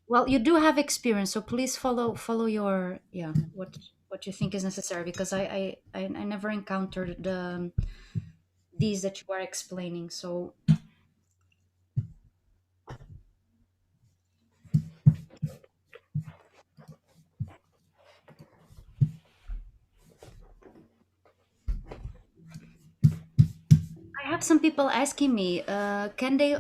Well, you do have experience, so please follow your, yeah, what you think is necessary, because I never encountered these that you are explaining. So I have some people asking me, can they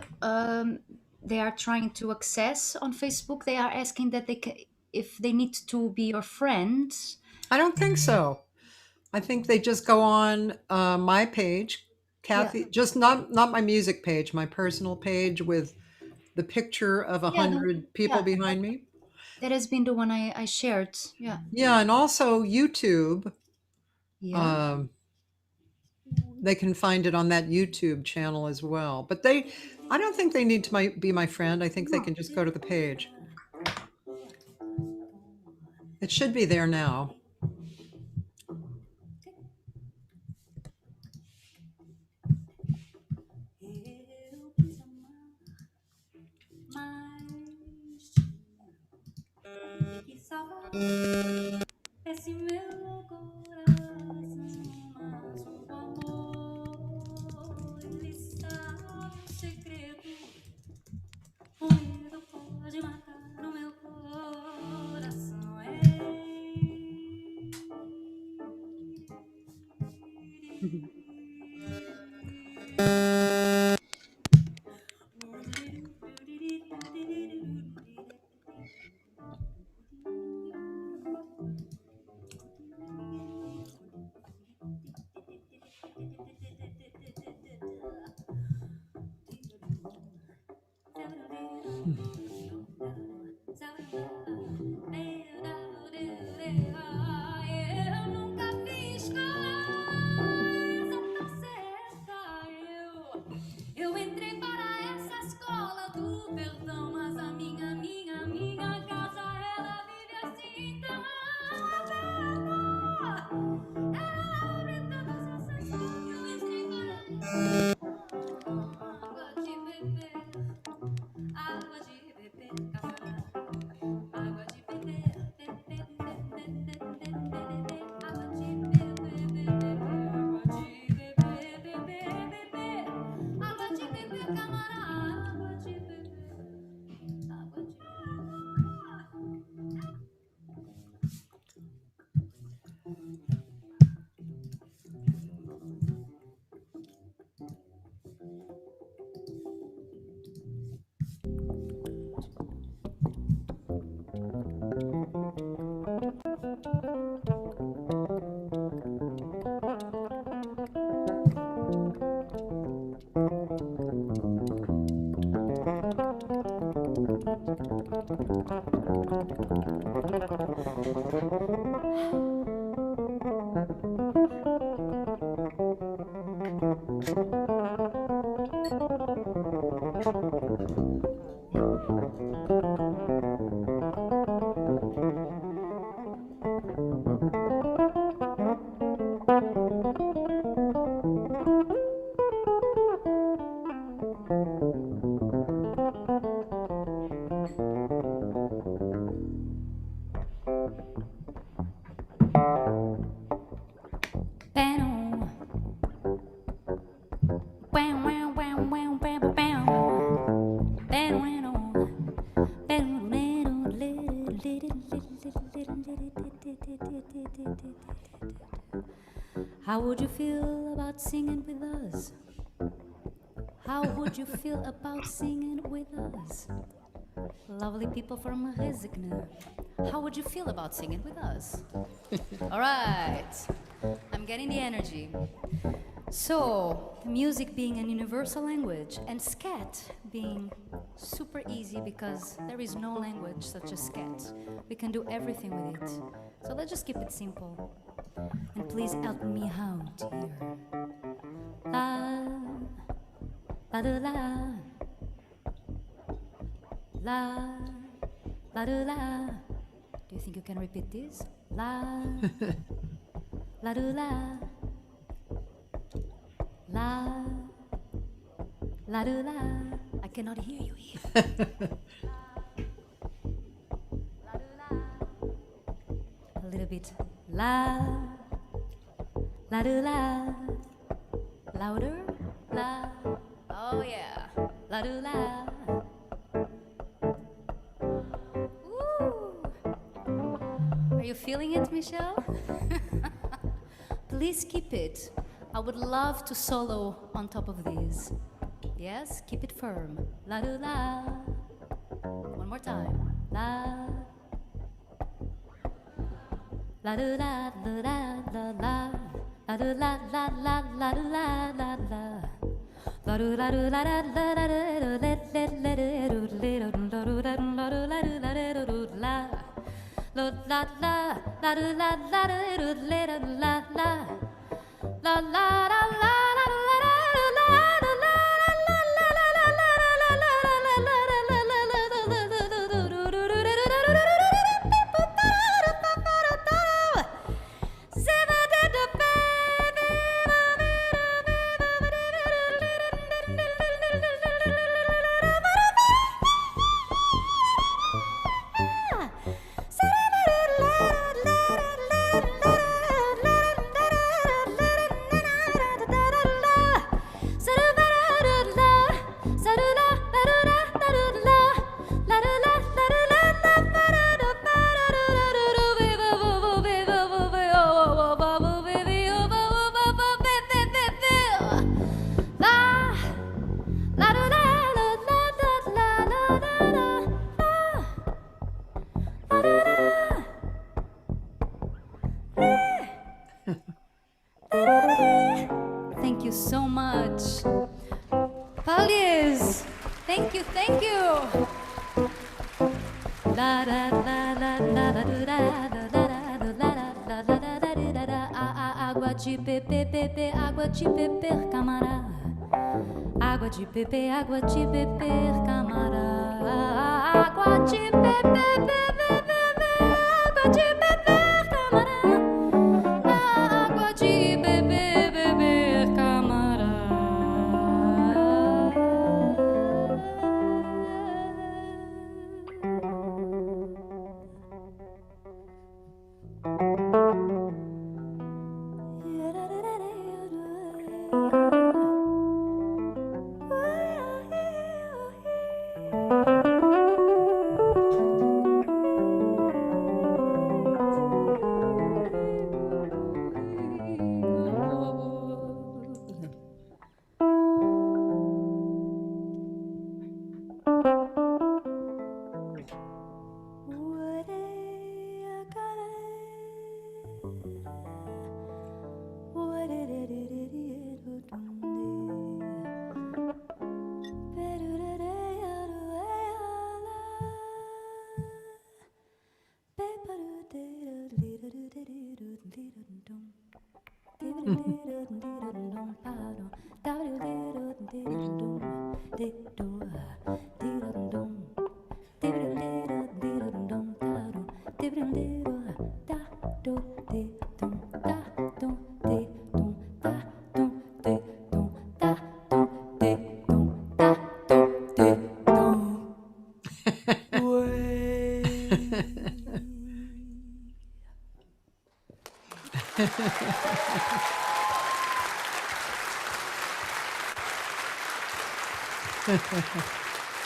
are trying to access on Facebook. They are asking that if they need to be your friends. I don't think so. I think they just go on my page, Yeah, Cathy, just not my music page, my personal page with the picture of a yeah, hundred people yeah. behind me. That has been the one I shared. Yeah, Yeah, and also YouTube. yeah. Um, they can find it on that YouTube channel as well. But I don't think they need to be my friend. I think they No. can just go to the page. It should be there now. Eu quis amar, mas que salvar esse meu coração, mas o amor ele sabe o segredo. O medo pode matar o meu coração. Eu nunca fiz coisa tão certa. Eu entrei para essa escola do perdão, mas a minha casa ela vive assim tão aberta. Ela abre todas as sensações. Eu entrei para água de beber, água de beber, café. Água de beber, beber, beber, beber, beber, água de beber, beber, água de beber, beber, beber, água de beber, camarada, água de beber, água de How would you feel about singing with us? How would you feel about singing with us? Lovely people from Resigna. How would you feel about singing with us? All right. I'm getting the energy. So, music being an universal language and scat being super easy because there is no language such as scat. We can do everything with it. So let's just keep it simple. And please help me out here. La, la, da, la. La, la, da, la. Do you think you can repeat this? La, la, da, la. La, la, da, la. I cannot hear you here. a little bit. La, la do la, louder, la. Oh yeah, la do la. Ooh. Are you feeling it, Michelle? Please keep it. I would love to solo on top of these. Yes, keep it firm. La do la. One more time. La. La do la la la la la. La do la la la la do la la la. La do la do la la la la do let let let do let do la do la do la do la do la do la. La la la la do la la do let la la. La la la la Thank you so much. Paulies, thank you, thank you. La da la la la la da da da da da da da da da água de beber, água de beber, camará. Água de beber, água de beber, camará. Água de beber, beber, beber, água de beber, camará. Água de beber, beber, camará.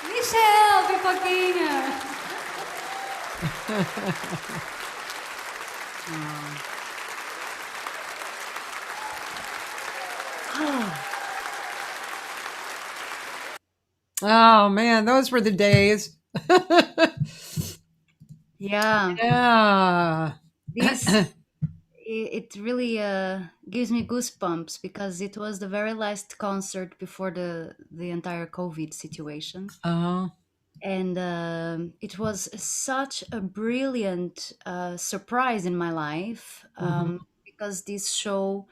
Michelle, pipoquinha! Oh man, those were the days. Yeah, Yeah. this it really gives me goosebumps because it was the very last concert before the entire COVID situation, Oh, and it was such a brilliant surprise in my life because this show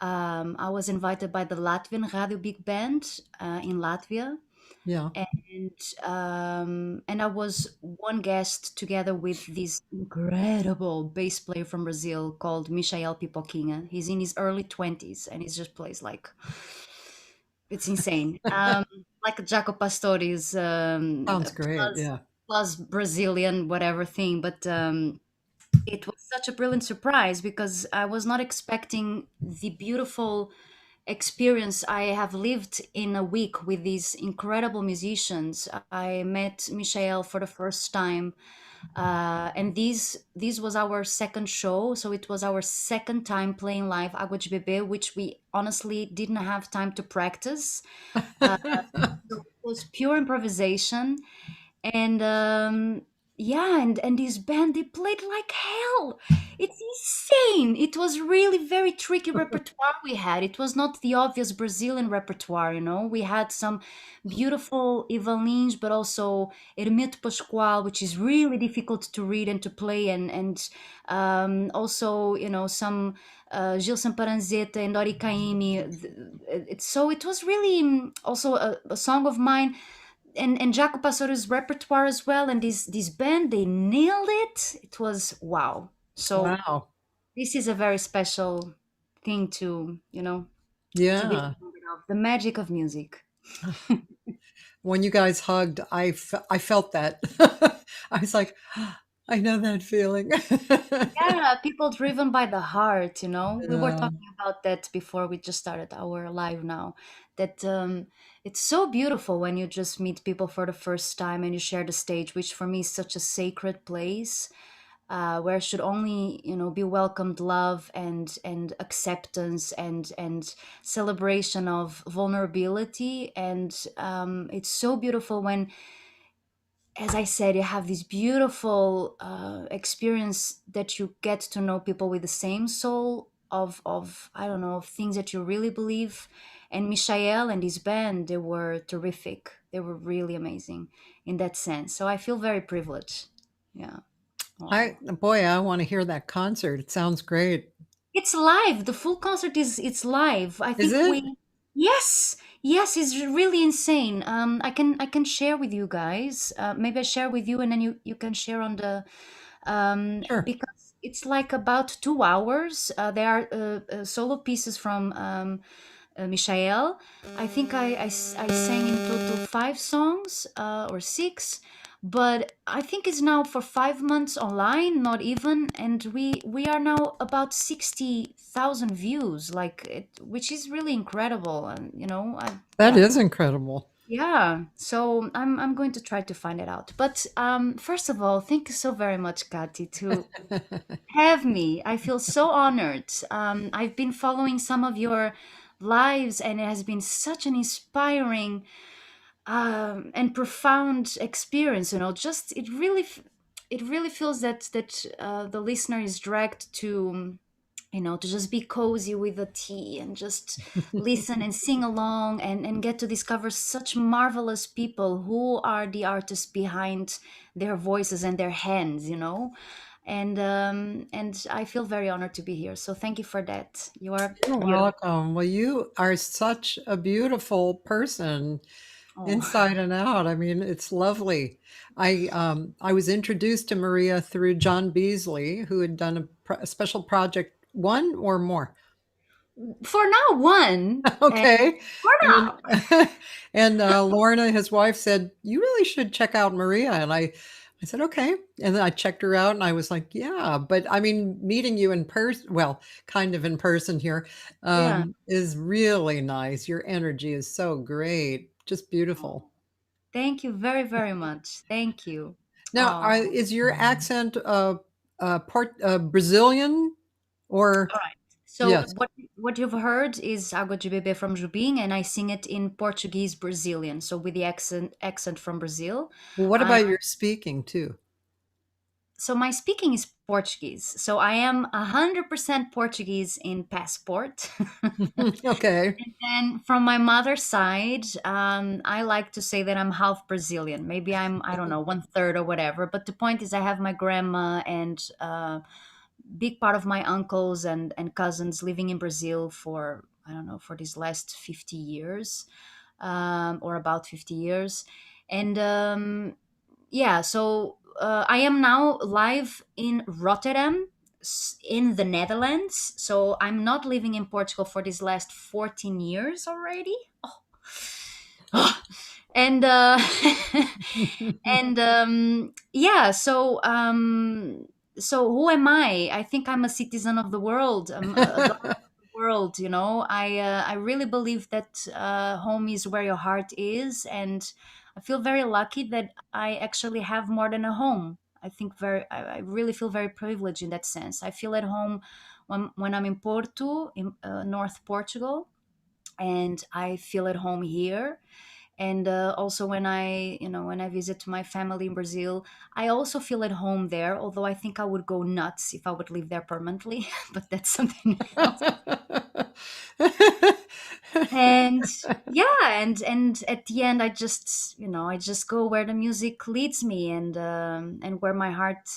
I was invited by the Latvian Radio Big Band in Latvia, yeah. and I was one guest together with this incredible bass player from Brazil called Michael Pipoquinha. He's in his early 20s and he just plays like it's insane. Like Jaco Pastore's Sounds great. plus Yeah. plus Brazilian whatever thing, but it was such a brilliant surprise because I was not expecting the beautiful experience I have lived in a week with these incredible musicians. I met Michael for the first time, and this was our second show, so it was our second time playing live Água de Bebê, which we honestly didn't have time to practice. So it was pure improvisation, and yeah, and this band, they played like hell. It's insane. It was really very tricky repertoire we had. It was not the obvious Brazilian repertoire, you know. We had some beautiful Evalins, but also Hermeto Pascoal, which is really difficult to read and to play, and also, you know, some Gilson Paranzeta and Ori Caymmi. So it was really also a song of mine, and Jaco Passoro's repertoire as well. And this band, they nailed it. It was wow. So Wow. this is a very special thing to, you know, to be Yeah. remembered of, the magic of music. When you guys hugged, I felt that. I was like, I know that feeling. Yeah, people driven by the heart, you know. We were Yeah. talking about that before we just started our live now. That it's so beautiful when you just meet people for the first time and you share the stage, which for me is such a sacred place, where should only, you know, be welcomed love and acceptance and celebration of vulnerability. And it's so beautiful when, as I said, you have this beautiful experience that you get to know people with the same soul of I don't know, of things that you really believe. And Michael and his band, they were terrific. They were really amazing in that sense. So I feel very privileged. Yeah. Oh. I want to hear that concert. It sounds great. It's live. The full concert is it's live. I Is think it? we yes, yes, it's really insane. I can share with you guys. Maybe I share with you, and then you can share on the Sure. because it's like about 2 hours. There are solo pieces from Michael. I think I sang in total 5 songs or six, but I think it's now for 5 months online, not even, and we are now about 60,000 views, like it, which is really incredible, and you know, That yeah. is incredible. Yeah, so I'm going to try to find it out. But first of all, thank you so very much, Kati, to have me. I feel so honored. I've been following some of your lives, and it has been such an inspiring and profound experience. You know, just it really feels that the listener is dragged to, you know, to just be cozy with a tea and just listen and sing along and get to discover such marvelous people who are the artists behind their voices and their hands, you know. And I feel very honored to be here. So thank you for that. You are You're beautiful. welcome. Well, you are such a beautiful person Oh. inside and out. I mean, it's lovely. I was introduced to Maria through John Beasley, who had done a special project, one or more. For now, one. And Okay. for And now. and Lorna, his wife, said, "You really should check out Maria." And I said, "Okay." And then I checked her out and I was like, "Yeah." But I mean, meeting you in person, well, kind of in person here, Yeah. is really nice. Your energy is so great. Just beautiful. Oh, thank you very, very much. Thank you. Now, Oh. is your accent Brazilian or All right. So yes? what you've heard is Água de Bebê from Jubim, and I sing it in Portuguese Brazilian, so with the accent from Brazil. Well, what I about your speaking too? so my speaking is Portuguese. So I am 100% Portuguese in passport. Okay. And from my mother's side, I like to say that I'm half Brazilian. Maybe I don't know, one third or whatever. But the point is, I have my grandma and big part of my uncles and cousins living in Brazil for, I don't know, for these last 50 years, or about 50 years. And yeah, so I am now live in Rotterdam, in the Netherlands. So I'm not living in Portugal for these last 14 years already. Oh. And and yeah, so So who am I? I think I'm a citizen of the world. I'm a daughter of the world. I really believe that home is where your heart is, and I feel very lucky that I actually have more than a home. I really feel very privileged in that sense. I feel at home when I'm in Porto, in North Portugal, and I feel at home here. And also when I visit my family in Brazil, I also feel at home there, although I think I would go nuts if I would live there permanently. But that's something else. And yeah, and at the end, I just go where the music leads me, and where my heart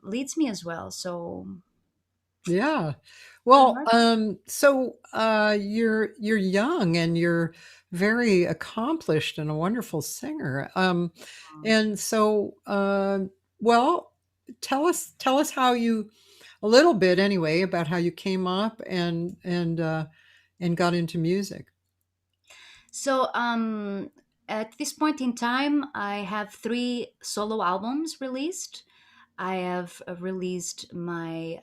leads me as well. So Yeah. pretty Well, much. you're young and you're very accomplished and a wonderful singer. And so, well, tell us how you a little bit anyway about how you came up and got into music. So at this point in time, I have three solo albums released. I have released my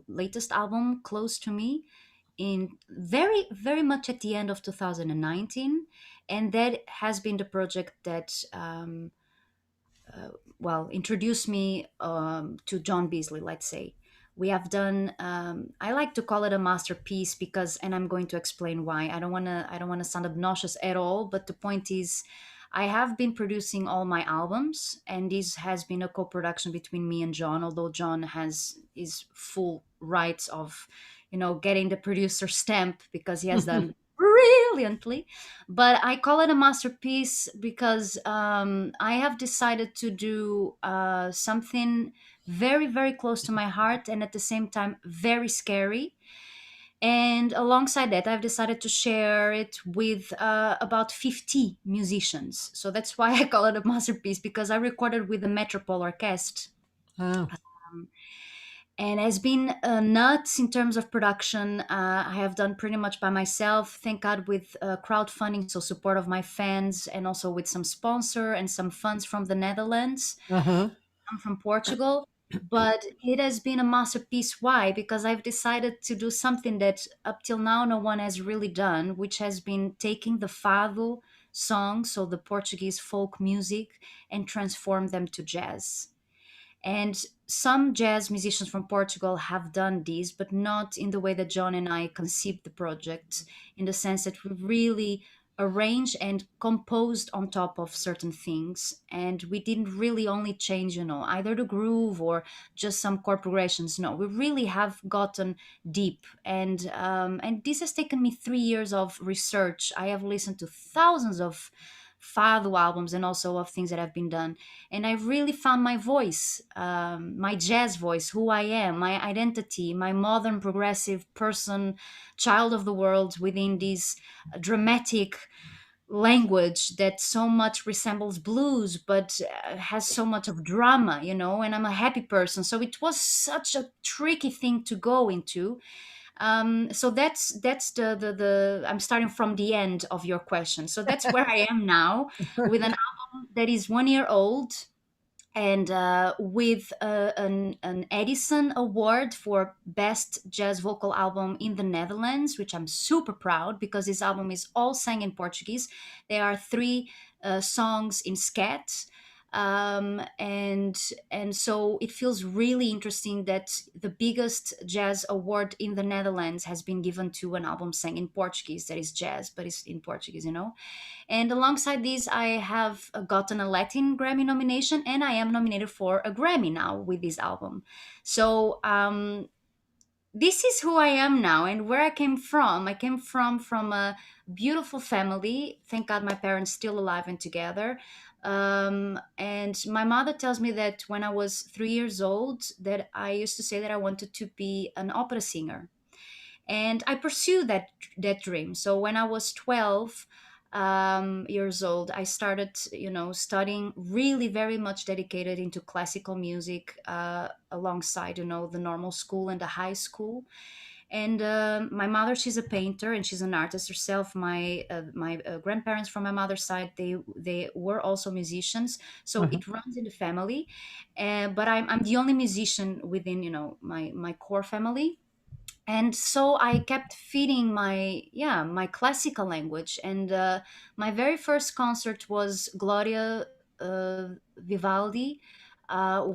latest album, Close to Me, in very very much at the end of 2019, and that has been the project that introduced me to John Beasley, let's say. We have done. I like to call it a masterpiece because, and I'm going to explain why. I don't want to sound obnoxious at all, but the point is, I have been producing all my albums, and this has been a co-production between me and John. Although John has his full rights of, getting the producer stamp because he has done brilliantly. But I call it a masterpiece because I have decided to do something very very close to my heart, and at the same time very scary. And alongside that, I've decided to share it with about 50 musicians. So that's why I call it a masterpiece, because I recorded with the Metropole Orchestra, Oh. and has been nuts in terms of production. I have done pretty much by myself, thank God, with crowdfunding, so support of my fans, and also with some sponsor and some funds from the Netherlands. Uh-huh. I'm from Portugal, but it has been a masterpiece. Why? Because I've decided to do something that up till now no one has really done, which has been taking the fado songs, so the Portuguese folk music, and transform them to jazz. And some jazz musicians from Portugal have done this, but not in the way that John and I conceived the project, in the sense that we really arranged and composed on top of certain things. And we didn't really only change, either the groove or just some chord progressions. No, we really have gotten deep. And this has taken me 3 years of research. I have listened to thousands of fado albums and also of things that have been done, and I really found my voice, my jazz voice, who I am, my identity, my modern progressive person, child of the world, within this dramatic language that so much resembles blues but has so much of drama, and I'm a happy person, so it was such a tricky thing to go into. So that's the I'm starting from the end of your question. So that's where I am now, with an album that is 1 year old, and with an Edison Award for Best Jazz Vocal Album in the Netherlands, which I'm super proud, because this album is all sang in Portuguese. There are three songs in scat. And so it feels really interesting that the biggest jazz award in the Netherlands has been given to an album sang in Portuguese, that is jazz but it's in Portuguese. And alongside this, I have gotten a Latin Grammy nomination, and I am nominated for a Grammy now with this album. So this is who I am now, and where I came from. I came from a beautiful family. Thank God my parents still alive and together. And my mother tells me that when I was 3 years old, that I used to say that I wanted to be an opera singer, and I pursued that dream. So when I was 12 years old, I started, studying, really very much dedicated into classical music, alongside, the normal school and the high school. And my mother, she's a painter and she's an artist herself. My grandparents from my mother's side, they were also musicians, so Uh-huh. it runs in the family. But I'm the only musician within, my core family. And so I kept feeding my classical language. And my very first concert was Gloria Vivaldi,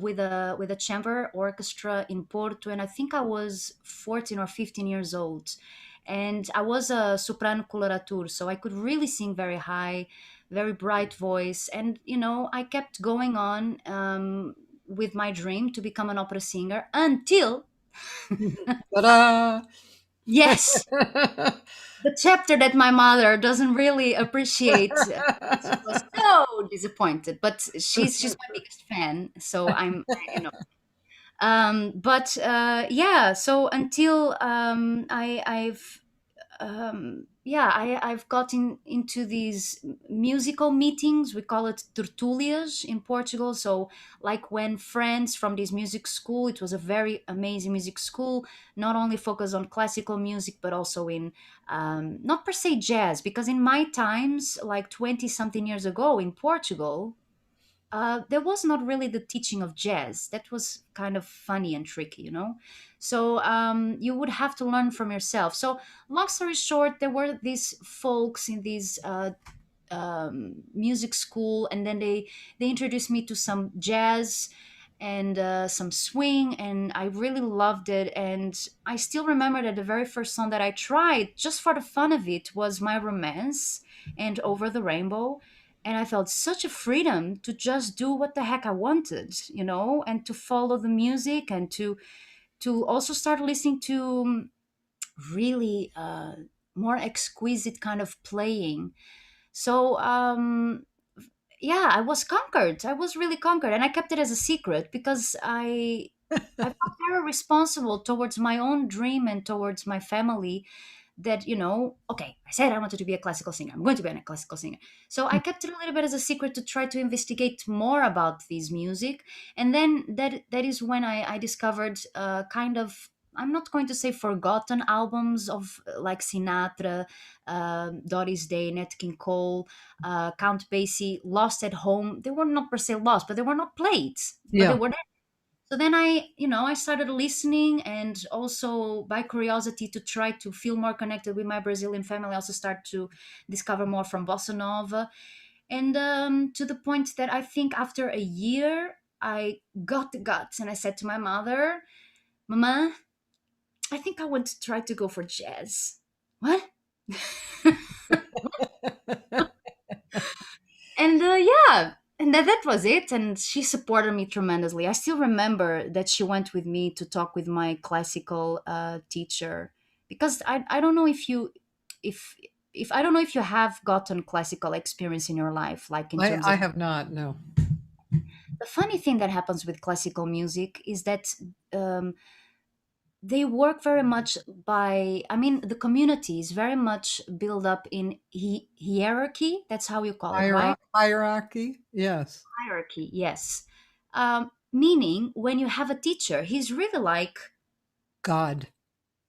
with a chamber orchestra in Porto, and I think I was 14 or 15 years old. And I was a soprano coloratura, so I could really sing very high, very bright voice. And I kept going on, with my dream to become an opera singer until, Ta-da! yes, the chapter that my mother doesn't really appreciate. She was so disappointed, but she's my biggest fan, so you know. But yeah, so until I've gotten into these musical meetings. We call it tertulias in Portugal. So, like when friends from this music school, it was a very amazing music school, not only focused on classical music, but also in, not per se jazz, because in my times, like 20 something years ago in Portugal, there was not really the teaching of jazz. That was kind of funny and tricky. So you would have to learn from yourself. So, long story short, there were these folks in these music school, and then they introduced me to some jazz and some swing, and I really loved it. And I still remember that the very first song that I tried, just for the fun of it, was My Romance and Over the Rainbow. And I felt such a freedom to just do what the heck I wanted, and to follow the music, and to also start listening to, really more exquisite kind of playing. So yeah, I was conquered. I was really conquered, and I kept it as a secret because I felt very responsible towards my own dream and towards my family. That, okay, I said I wanted to be a classical singer. I'm going to be a classical singer. So I kept it a little bit as a secret to try to investigate more about this music. And then that is when I discovered, kind of, I'm not going to say forgotten albums of, like Sinatra, Doris Day, Nat King Cole, Count Basie, Lost at Home. They were not per se lost, but they were not played. But they Yeah. were there. So then I started listening, and also by curiosity to try to feel more connected with my Brazilian family, I also start to discover more from bossa nova. And to the point that I think after a year, I got the guts and I said to my mother, Mama, I think I want to try to go for jazz. What? And yeah, and that was it. And she supported me tremendously. I still remember that she went with me to talk with my classical teacher, because I don't know if if I don't know if you have gotten classical experience in your life, like in terms I of. have not, no. The funny thing that happens with classical music is that, um, they work very much by, I mean, the community is very much built up in hierarchy. That's how you call it, right? Hierarchy? Yes. Hierarchy, yes. Meaning, when you have a teacher, he's really like, God.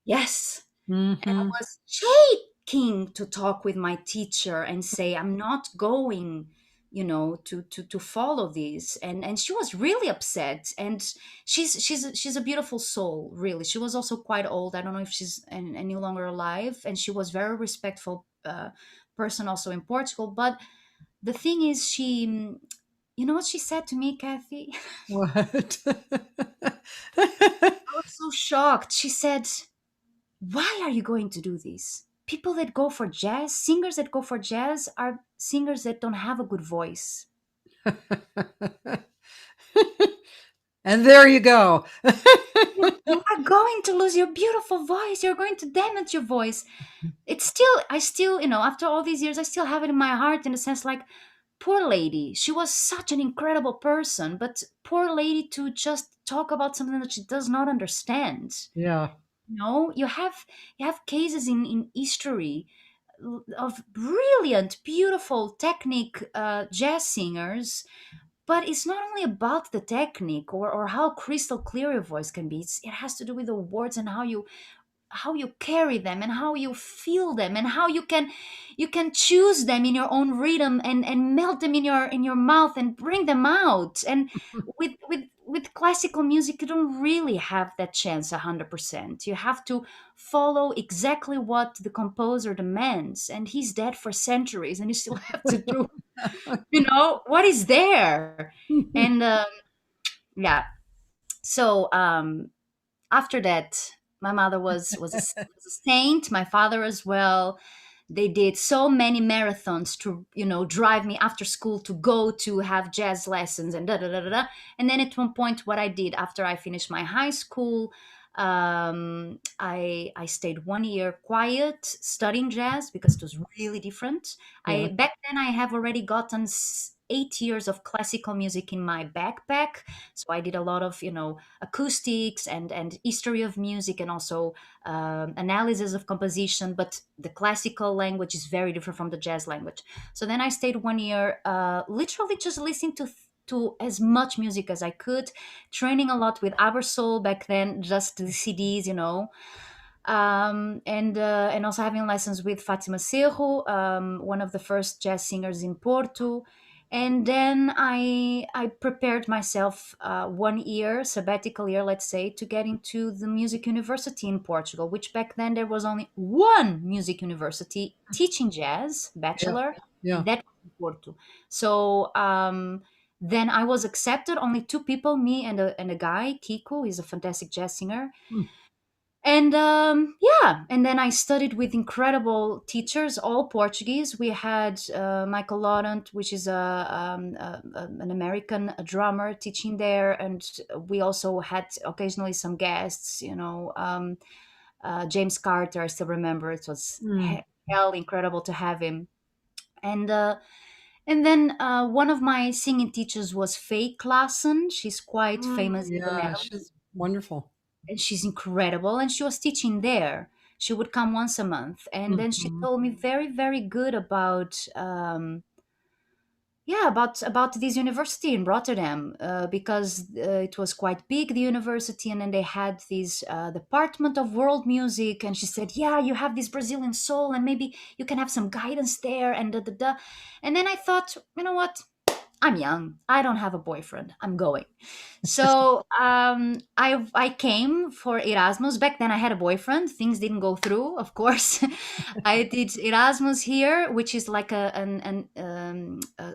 yes. And I Mhm. was shaking to talk with my teacher and say, I'm not going, to follow this. And she was really upset. And she's a beautiful soul, really. She was also quite old. I don't know if she's any longer alive. And she was very respectful person also in Portugal. But the thing is, you know what she said to me, Kathy? What? I was so shocked. She said, why are you going to do this? People that go for jazz, singers that go for jazz, are singers that don't have a good voice. And there you go. You are going to lose your beautiful voice. You're going to damage your voice. I still, after all these years, I still have it in my heart, in a sense, like, poor lady. She was such an incredible person, but poor lady, to just talk about something that she does not understand. Yeah. You have cases in history of brilliant, beautiful technique jazz singers, but it's not only about the technique or how crystal clear your voice can be. It has to do with the words and how you you carry them and how you feel them and how you can choose them in your own rhythm and melt them in your mouth and bring them out. And with classical music, you don't really have that chance 100%. You have to follow exactly what the composer demands, and he's dead for centuries, and you still have to do, what is there. And yeah, so after that, my mother was a saint, my father as well. They did so many marathons to, drive me after school to go to have jazz lessons and da da da da da. And then at one point, what I did after I finished my high school, I stayed 1 year quiet studying jazz because it was really different. Yeah. I Back then I have already gotten 8 years of classical music in my backpack, so I did a lot of acoustics and history of music, and also analysis of composition. But the classical language is very different from the jazz language. So then I stayed 1 year, literally just listening to as much music as I could, training a lot with Abersoul back then, just the CDs, and also having lessons with Fatima Cerro, one of the first jazz singers in Porto. And then I prepared myself 1 year sabbatical year, let's say, to get into the music university in Portugal, which back then there was only one music university teaching jazz Yeah. bachelor, Yeah. and that was in Porto. So then I was accepted, only two people, me and a guy, Kiko. He's a fantastic jazz singer. Hmm. And yeah, and then I studied with incredible teachers, all Portuguese. We had Michael Laurent, which is an American drummer, teaching there, and we also had occasionally some guests. James Carter, I still remember. It was Hmm. hell incredible to have him. And then one of my singing teachers was Faye Klassen. She's quite famous in the Yeah, Netherlands, she's wonderful. and she's incredible, and she was teaching there. She would come once a month, and then she Mhm. told me very, very good about yeah, about this university in Rotterdam, because it was quite big, the university, and then they had this department of world music. And she said, yeah, you have this Brazilian soul, and maybe you can have some guidance there, and da da da. And then I thought, you know what, I'm young. I don't have a boyfriend. I'm going. So I came for Erasmus. Back then I had a boyfriend. Things didn't go through, of course. I did Erasmus here, which is like a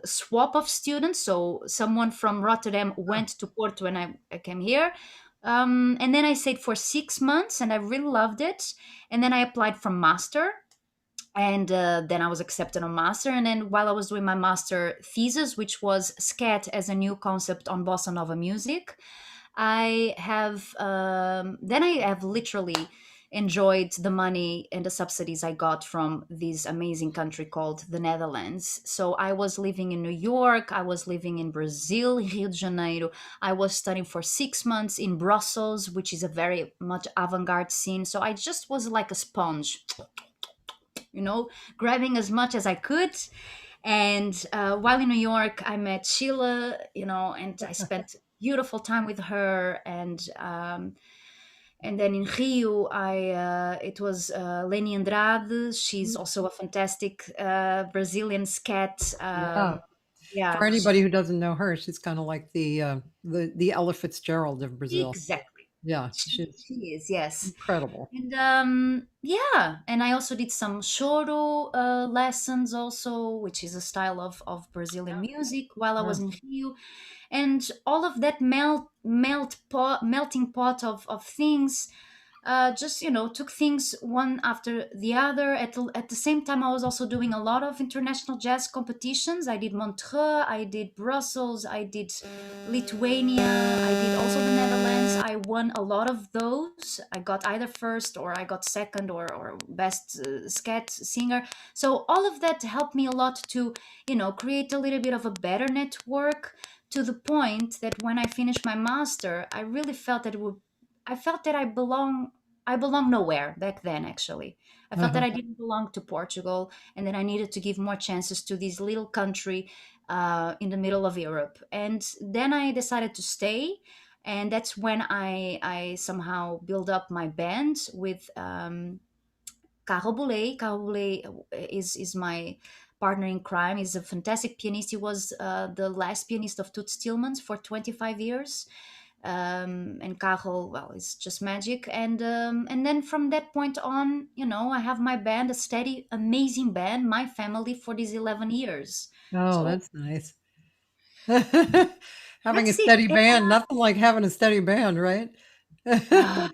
swap of students. So someone from Rotterdam went to Porto, and I came here. And then I stayed for 6 months, and I really loved it. And then I applied for master, and then I was accepted on master. And then while I was doing my master thesis, which was scat as a new concept on bossa nova music, I have literally enjoyed the money and the subsidies I got from this amazing country called the Netherlands. So I was living in New York, I was living in Brazil, Rio de Janeiro. I was studying for 6 months in Brussels, which is a very much avant-garde scene. So I just was like a sponge, grabbing as much as I could. And while in New York, I met Sheila, and I spent beautiful time with her. And then in Rio, it was Leni Andrade. She's also a fantastic Brazilian scat. Yeah. Yeah, For anybody who doesn't know her, she's kind of like the Ella Fitzgerald of Brazil. exactly. Yeah, She, she's she is, yes. incredible. And yeah, and I also did some choro lessons also, which is a style of Brazilian music while I Yeah. was in Rio. And all of that melting pot of things, just took things one after the other. At the same time, I was also doing a lot of international jazz competitions. I did Montreux, I did Brussels, I did Lithuania, I did also the Netherlands. I won a lot of those. I got either first, or I got second, or best scat singer. So all of that helped me a lot to create a little bit of a better network, to the point that when I finished my master, I really felt that I belong nowhere back then. Actually, I felt that Uh-huh. I didn't belong to Portugal, and that I needed to give more chances to this little country in the middle of Europe. And then I decided to stay, and that's when I somehow build up my band with Carlo Boulay. Carlo Boulay is my partner in crime. He's a fantastic pianist. He was the last pianist of Toots Tillmans for 25 years. And Carlo, well, it's just magic. And then from that point on, I have my band, a steady, amazing band, my family for these 11 years. Oh, So that's nice. Having a that's it. steady band, nothing like having a steady band, right? Ah,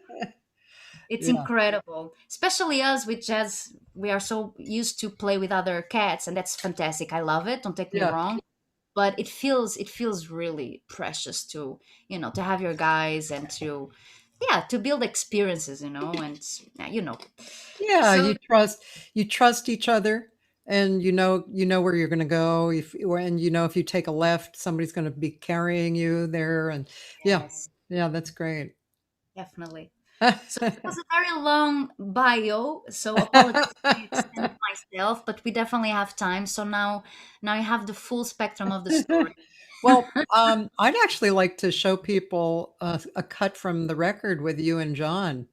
it's Yeah, incredible, especially us with jazz. We are so used to play with other cats, and that's fantastic. I love it. Don't take me yeah. wrong, but it feels really precious to to have your guys and to yeah to build experiences, and yeah, Yeah, so you trust each other, and you know where you're gonna go, and if you take a left, somebody's gonna be carrying you there, and yeah. yes, Yeah, that's great. definitely. So it was a very long bio, so apologies if I extended myself, but we definitely have time. So now you have the full spectrum of the story. Well, I'd actually like to show people a cut from the record with you and John.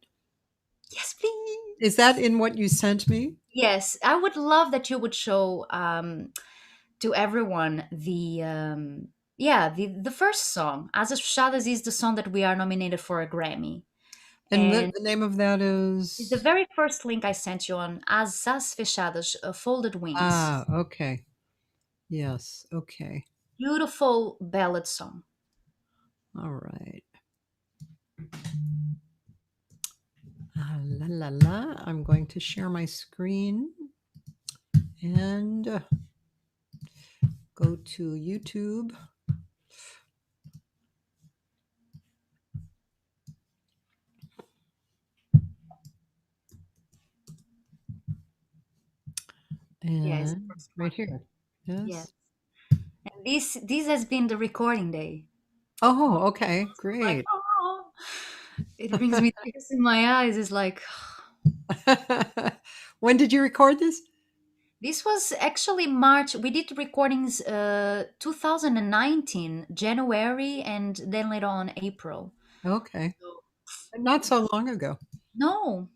Yes, please. Is that in what you sent me? Yes, I would love that you would show to everyone the first song. As Fechadas is the song that we are nominated for a Grammy. And the And the name of that it's the is very first link I sent you on Asas Fechadas, Folded Wings. okay. Yes, okay. Beautiful ballad song. All right. La la la. I'm going to share my screen and go to YouTube. Yes, the And first right one. here. Yes. Yes. And this has been the recording day. Oh, okay. Like, Great. oh, it brings me tears in my eyes. It's like When did you record this? this was actually March. We did recordings 2019, January, and then later on April. Okay. So, Not so long ago. no,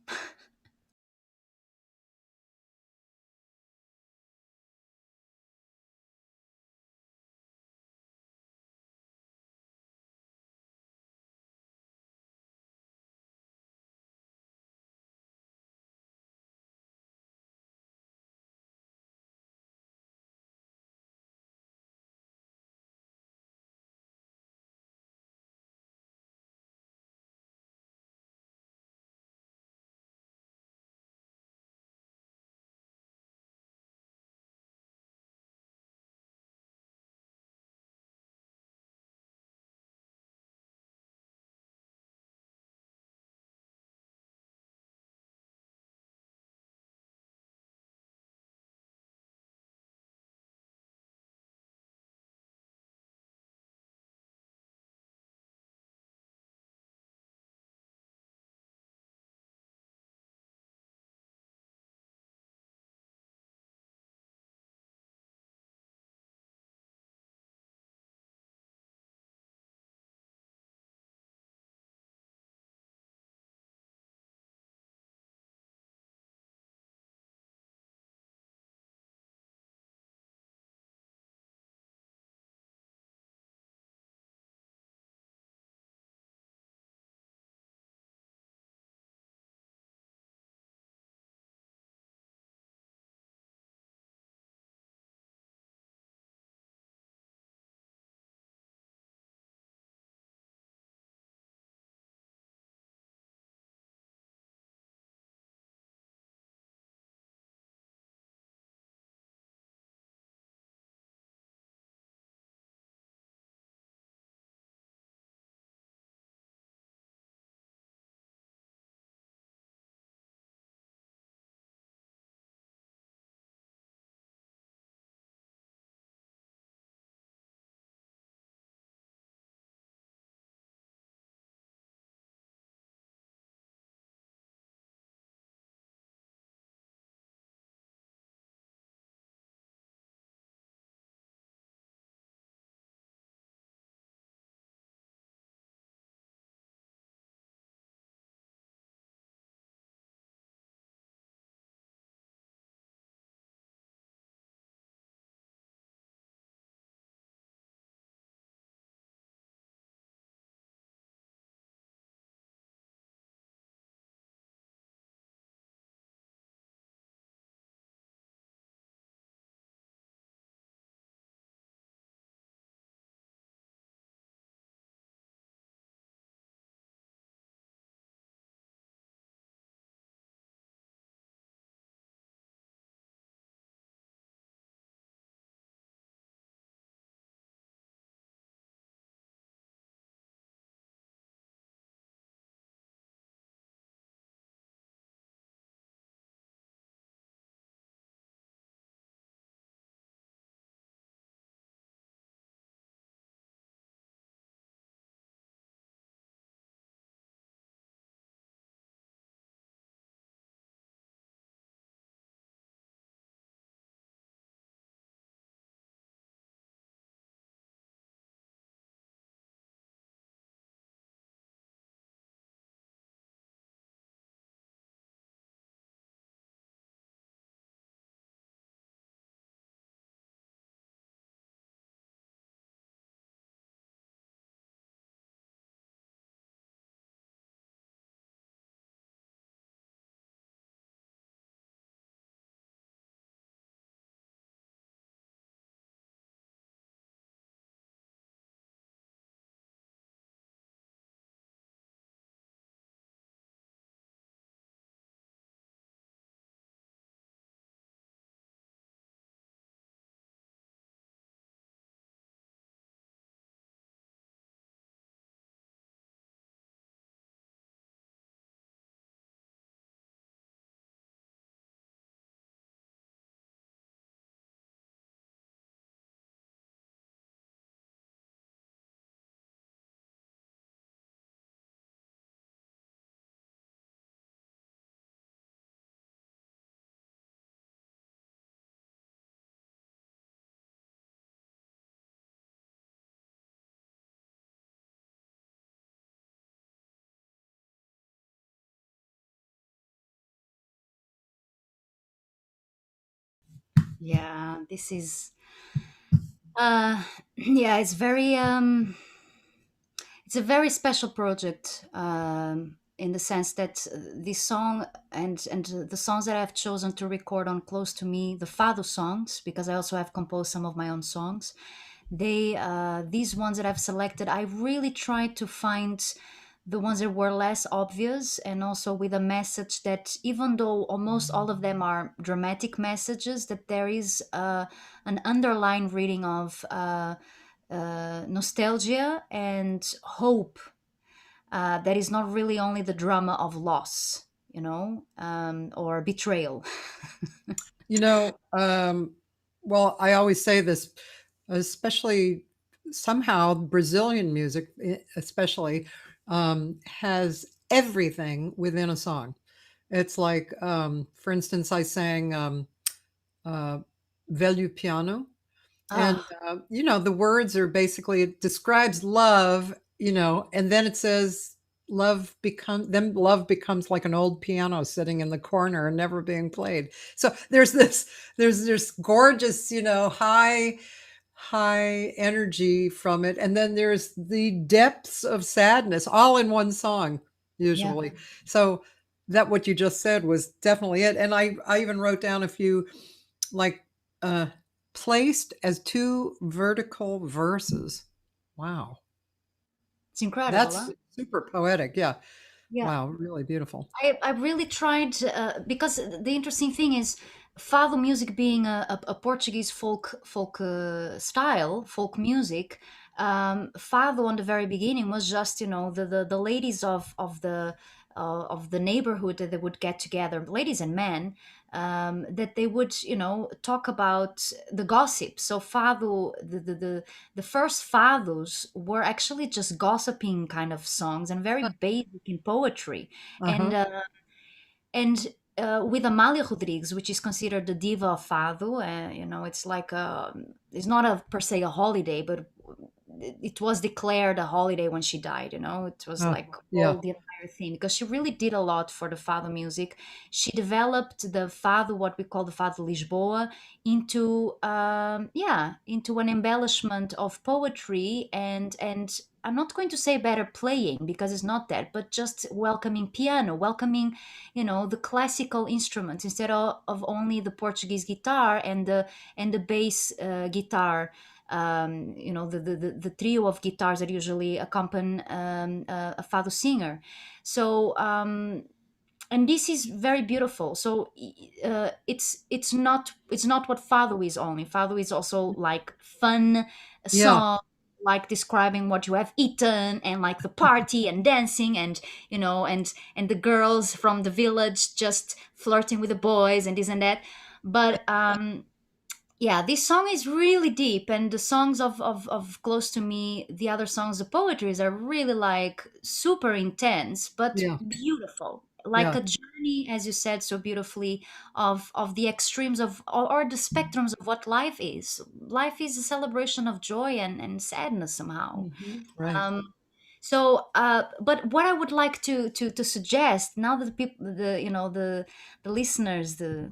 Yeah, this is yeah, it's a very special project, in the sense that this song and the songs that I've chosen to record on Close to Me, the Fado songs, because I also have composed some of my own songs. They these ones that I've selected, I really tried to find the ones that were less obvious, and also with a message that, even though almost all of them are dramatic messages, that there is an underlying reading of nostalgia and hope, that is not really only the drama of loss, or betrayal. You know, well, I always say this, especially somehow Brazilian music, especially, has everything within a song. It's like, for instance, I sang uh, Velho Piano, and Ah, the words are basically, it describes love, and then it says love becomes like an old piano sitting in the corner and never being played. So there's this gorgeous, high energy from it, and then there's the depths of sadness all in one song yeah. usually. So that what you just said was definitely it, and I even wrote down a few, like, uh placed as two vertical verses. Wow. It's incredible, That's huh? super poetic. Yeah. Yeah. Wow, really beautiful. I really tried, because the interesting thing is, fado music being a Portuguese folk music. Fado on the very beginning was just, the ladies of the neighborhood, that they would get together, ladies and men, that they would, talk about the gossip. So fado, the first fados were actually just gossiping kind of songs, and very basic in poetry. and Uh-huh. and with Amalia Rodrigues, which is considered the diva of fado. It's like it's not a per se a holiday, but it was declared a holiday when she died. It was Oh, like yeah. all the entire thing, because she really did a lot for the fado music. She developed the fado, what we call the fado Lisboa, into into an embellishment of poetry, and I'm not going to say better playing, because it's not that, but just welcoming piano, welcoming, the classical instruments, instead of only the Portuguese guitar and the bass guitar, the trio of guitars that usually accompany a fado singer. So and this is very beautiful. So it's not what fado is only. Fado is also like fun Yeah. song, like describing what you have eaten, and like the party and dancing, and and the girls from the village just flirting with the boys, and this and that. But yeah, this song is really deep, and the songs of Close to Me, the other songs, the poetries are really like super intense, but Yeah. beautiful, like Yeah. a journey, as you said so beautifully, of the extremes of, or the spectrums of what life is. Life is a celebration of joy and sadness somehow. Right. But what I would like to suggest, now that the people, the listeners, the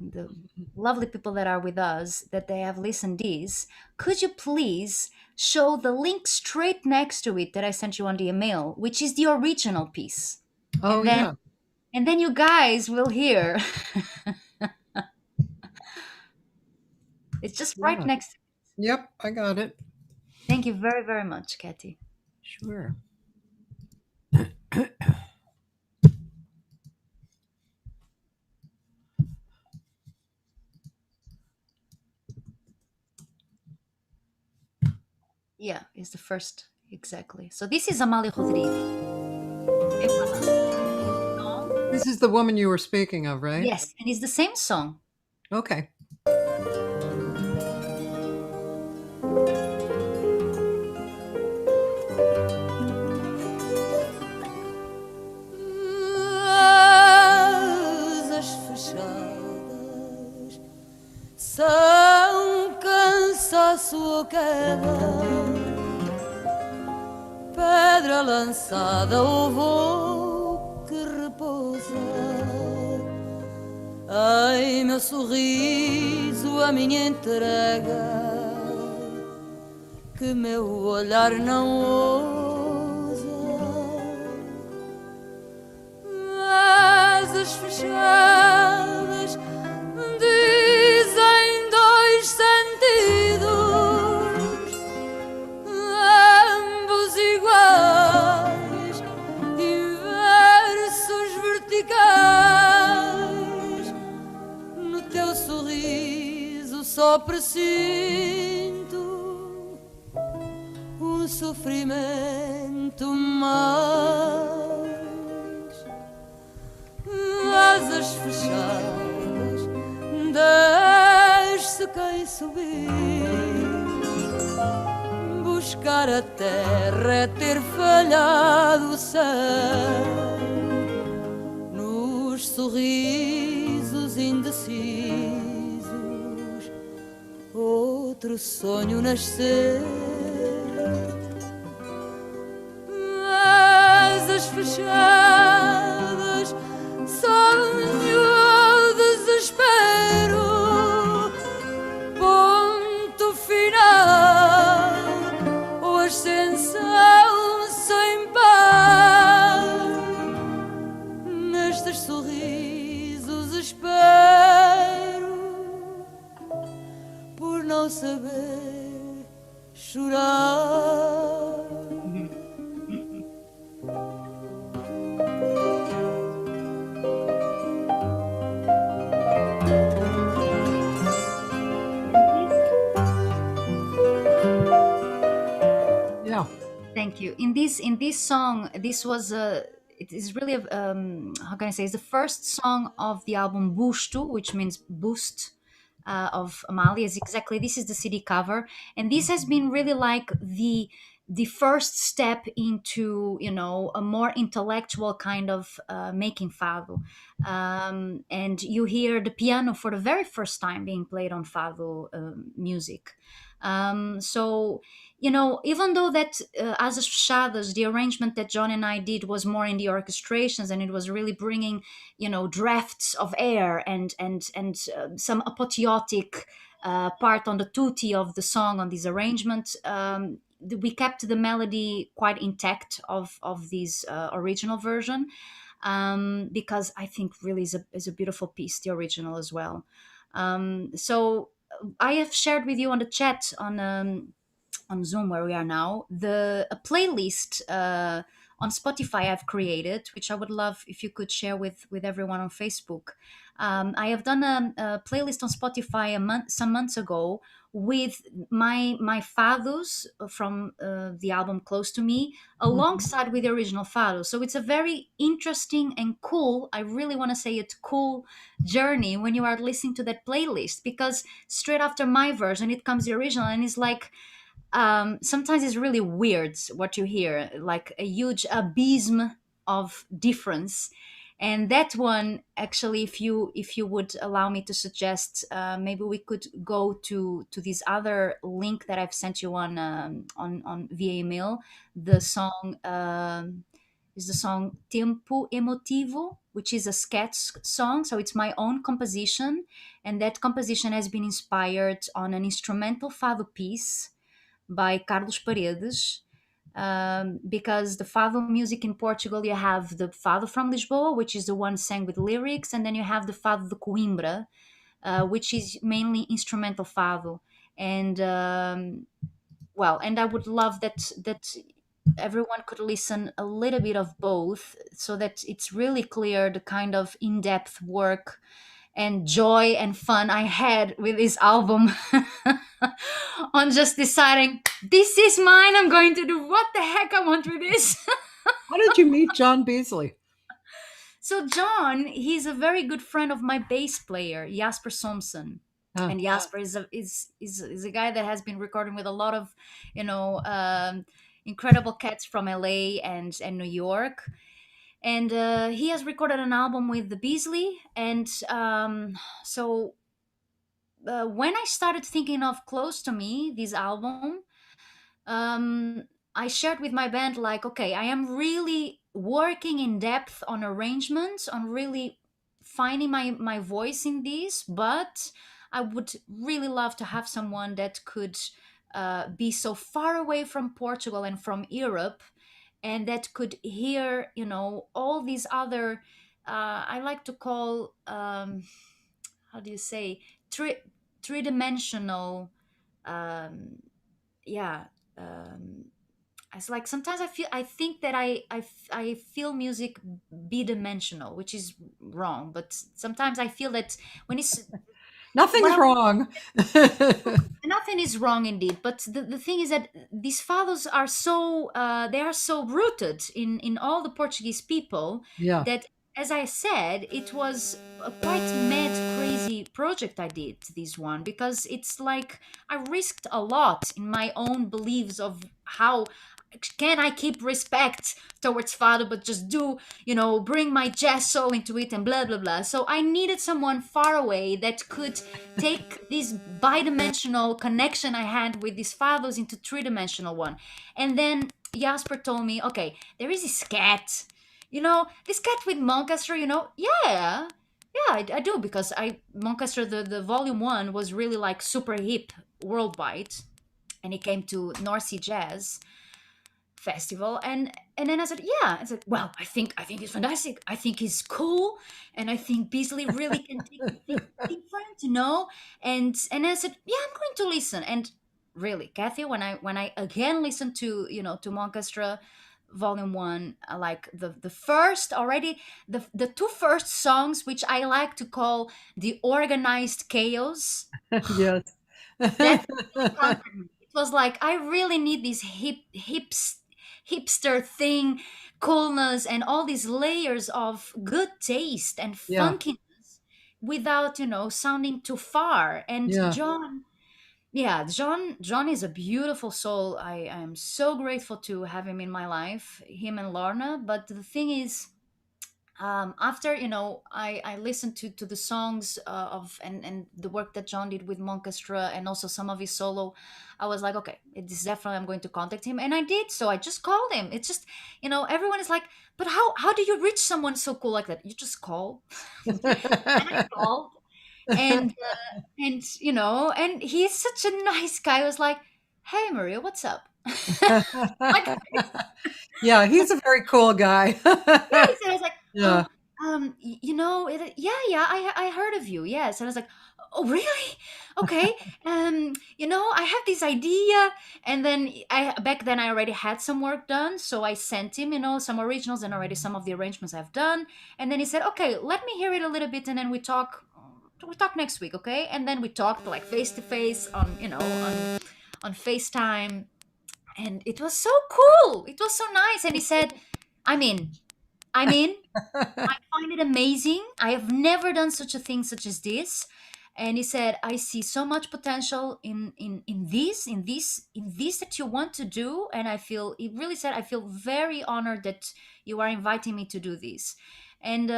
lovely people that are with us, that they have listened this, could you please show the link straight next to it that I sent you on the email, which is the original piece, Oh, and then yeah. you guys will hear. It's just right Yeah. next. Yep, I got it. Thank you very, very much, Cathy. Sure. Yeah, it's the first, exactly. So this is Amalia Rodrigues. This is the woman you were speaking of, right? Yes, and it's the same song. Okay. Asas fechadas são cansaço ou queda, pedra lançada ou voo que repousa Ai, meu sorriso, a minha entrega, que meu olhar não ousa. Asas fechadas dizem dois sentidos, ambos iguais, diversos verticais. No teu sorriso só presinto um sofrimento mais. Asas fechadas, deixe-se quem subir. Buscar a terra é ter falhado o céu. Nos sorrisos indecisos, outro sonho nascer. Asas fechadas, sonho ou desespero, ponto final ou ascensão sem par. Nestes sorrisos espero, por não saber chorar. Yeah. Thank you. In this song, this was it is really how can I say? It's the first song of the album Busto, which means boost, of Amalia. Is exactly this is the CD cover, and this has been really like the first step into a more intellectual kind of making fado, and you hear the piano for the very first time being played on fado music. So even though that Asas Fechadas, the arrangement that John and I did was more in the orchestrations, and it was really bringing, drafts of air and some apotheotic part on the tutti of the song on this arrangement. We kept the melody quite intact of this original version, because I think really is a beautiful piece, the original as well. So I have shared with you on the chat on Zoom where we are now, a playlist on Spotify I've created, which I would love if you could share with everyone on Facebook. I have done a playlist on Spotify some months ago with my fados from the album Close to Me, alongside with the original fado. So it's a very interesting and cool, I really want to say it, cool journey when you are listening to that playlist, because straight after my version it comes the original, and it's like, sometimes it's really weird what you hear, like a huge abysm of difference. And that one, actually, if you would allow me to suggest, maybe we could go to this other link that I've sent you on via email. The song is the song Tempo Emotivo, which is a sketch song, so it's my own composition, and that composition has been inspired on an instrumental fado piece by Carlos Paredes, because the fado music in Portugal, you have the fado from Lisboa, which is the one sang with lyrics, and then you have the fado de Coimbra, which is mainly instrumental fado. And and I would love that everyone could listen a little bit of both, so that it's really clear the kind of in-depth work and joy and fun I had with this album on just deciding, this is mine, I'm going to do what the heck I want with this. How did you meet John Beasley? So John, he's a very good friend of my bass player, Jasper Somsen. Ah. And Jasper is a guy that has been recording with a lot of, incredible cats from LA and New York. And he has recorded an album with the Beasley. And so when I started thinking of Close to Me, this album, I shared with my band, like, okay, I am really working in depth on arrangements, on really finding my voice in this, but I would really love to have someone that could be so far away from Portugal and from Europe, and that could hear, all these other, I like to call, how do you say, three three-dimensional, um, yeah. Um, it's like sometimes I think that I feel music bidimensional, which is wrong, but sometimes I feel that when it's, Nothing's well, wrong. nothing is wrong indeed, but the thing is that these fathers are so they are so rooted in all the Portuguese people, Yeah. that, as I said, it was a quite mad crazy project I did, this one, because it's like I risked a lot in my own beliefs of how can I keep respect towards father, but just do, bring my jazz soul into it and blah blah blah. So I needed someone far away that could take this bidimensional connection I had with these fathers into three-dimensional one. And then Jasper told me, okay, there is this cat, this cat with Moncaster, yeah. Yeah, I do, because Moncaster, the volume one was really like super hip worldwide, and he came to North Sea Jazz Festival, and then I said, yeah. I said, well, I think he's fantastic. I think he's cool, and I think Beasley really can take things different. And I said, yeah, I'm going to listen. And really, Kathy, when I again listened to to Moncastra Volume One, like the first already, the two first songs, which I like to call the organized chaos, Yes. that conquered me. It was like I really need this hipster thing, coolness, and all these layers of good taste and Yeah. funkiness without sounding too far. And Yeah. John, yeah, John is a beautiful soul. I am so grateful to have him in my life, him and Lorna. But the thing is, after I listened to the songs of and the work that John did with Moncastra, and also some of his solo, I was like, okay, it is definitely, I'm going to contact him. And I did. So I just called him. It's just, everyone is like, but how do you reach someone so cool like that? You just call. And I called, and he's such a nice guy. I was like, hey Maria, what's up? Like, Yeah, he's a very cool guy. yes. And I was like, Yeah. yeah, I heard of you. Yes. And I was like, oh, really? Okay. I have this idea. And then back then I already had some work done. So I sent him, some originals and already some of the arrangements I've done. And then he said, okay, let me hear it a little bit. And then we talk next week. Okay. And then we talked like face to face on FaceTime. And it was so cool. It was so nice. And he said, I'm in. I find it amazing. I have never done such a thing such as this. And he said, I see so much potential in this that you want to do. And he really said, I feel very honored that you are inviting me to do this. And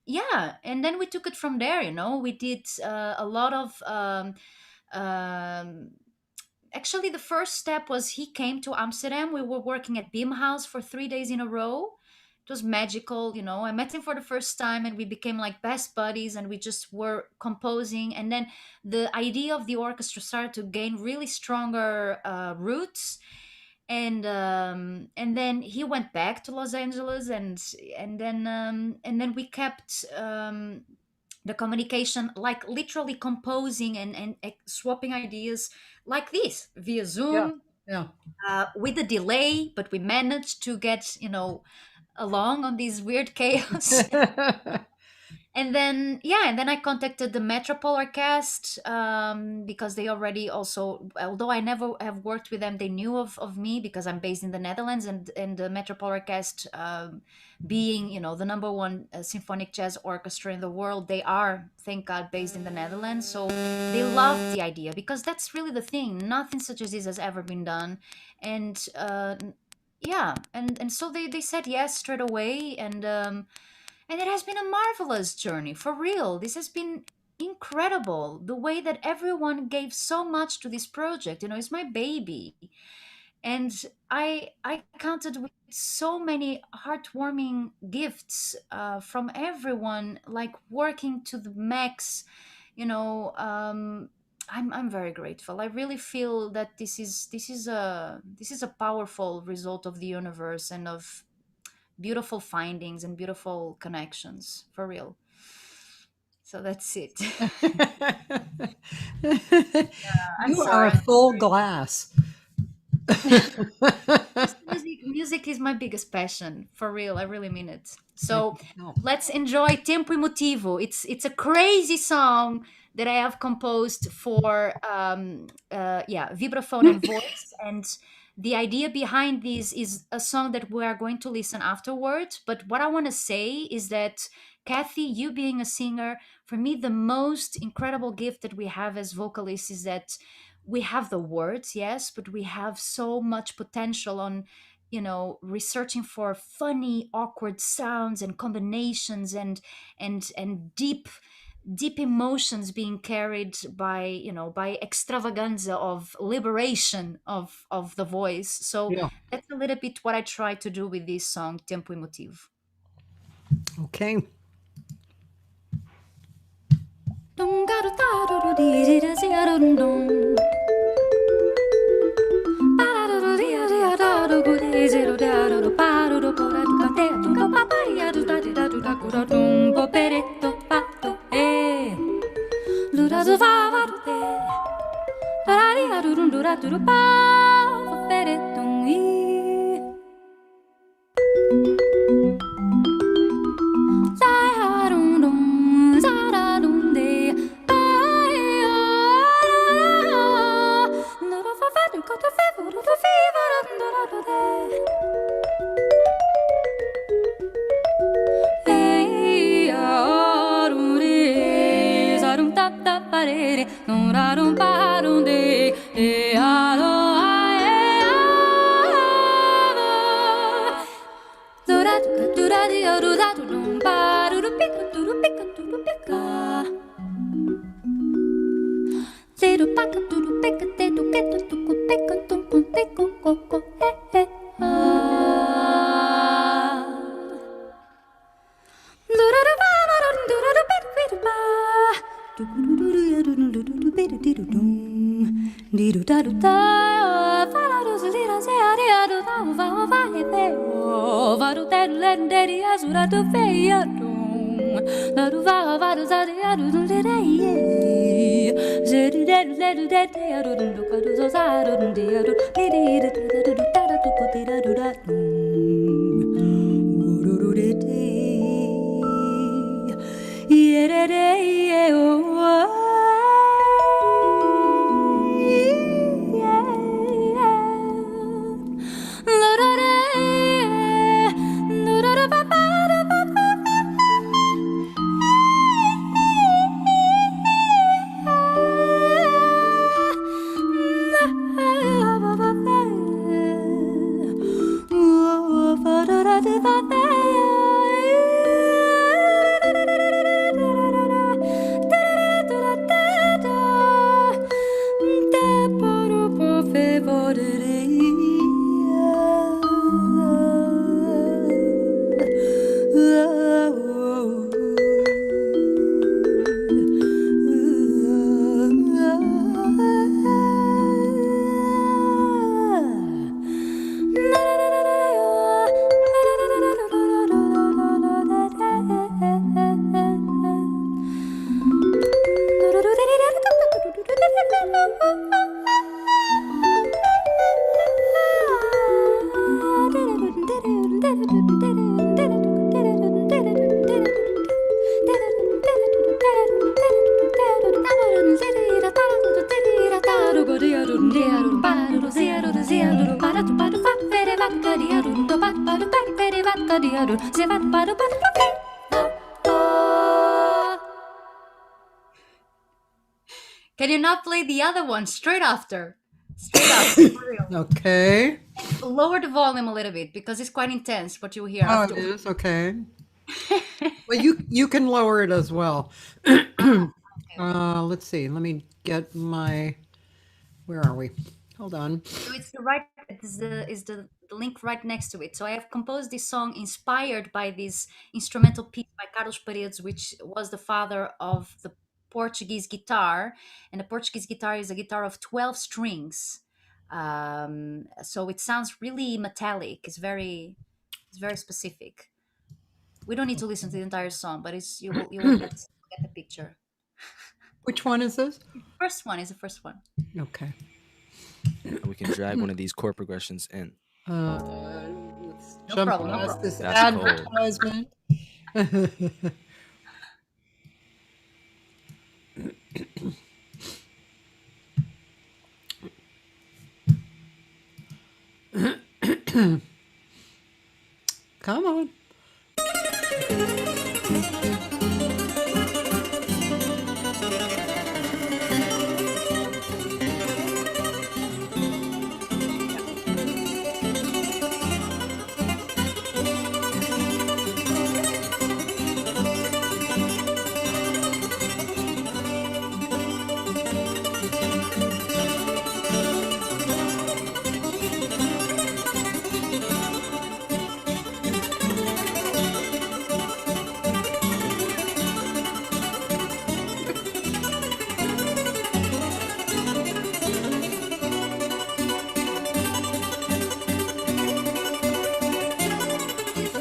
yeah, and then we took it from there. We did a lot of um, actually, the first step was he came to Amsterdam. We were working at Beam House for 3 days in a row. It was magical. I met him for the first time, and we became like best buddies, and we just were composing. And then the idea of the orchestra started to gain really stronger roots. And then he went back to Los Angeles, and then we kept the communication, like literally composing and swapping ideas like this via Yeah. Zoom, Yeah. with a delay, but we managed to get along on this weird chaos. And then I contacted the Metropole Orchestra, because they already also, although I never have worked with them, they knew of me because I'm based in the Netherlands, and the Metropole Orchestra, being the number one symphonic jazz orchestra in the world, they are, thank God, based in the Netherlands. So they loved the idea, because that's really the thing. Nothing such as this has ever been done. And yeah, and so they said yes straight away. And it has been a marvelous journey, for real. This has been incredible. The way that everyone gave so much to this project. It's my baby. And I counted with so many heartwarming gifts from everyone, like working to the max. You know, I'm very grateful. I really feel that this is a powerful result of the universe and of beautiful findings and beautiful connections, for real. So that's it. I'm You are sorry. a full glass. Music is my biggest passion, for real. I really mean it. I So can tell. let's enjoy Tempo Emotivo. It's a crazy song that I have composed for yeah, vibraphone and voice. And the idea behind this is a song that we are going to listen afterwards. But what I want to say is that, Kathy, you being a singer, for me, the most incredible gift that we have as vocalists is that we have the words, yes, but we have so much potential on, researching for funny, awkward sounds and combinations, and deep emotions being carried by, by extravaganza of liberation of the voice. So Yeah. that's a little bit what I try to do with this song, Tempo Emotivo. Okay. Can you not play the other one straight after? Straight after, for real. Okay. Lower the volume a little bit because it's quite intense what you hear Oh, it after. is? Okay. Well, you can lower it as well. Let's see. Let me get my, where are we? Hold on. So it's the right is the link right next to it. So I have composed this song inspired by this instrumental piece by Carlos Paredes, which was the father of the Portuguese guitar, and the Portuguese guitar is a guitar of 12 strings. So it sounds really metallic. It's very specific. We don't need to listen to the entire song, but it's you will get the picture. Which one is this? First one is the first one. Okay. We can drag one of these chord progressions in. Let's No jump problem, no past problem. this That's cold. advertisement. Come on.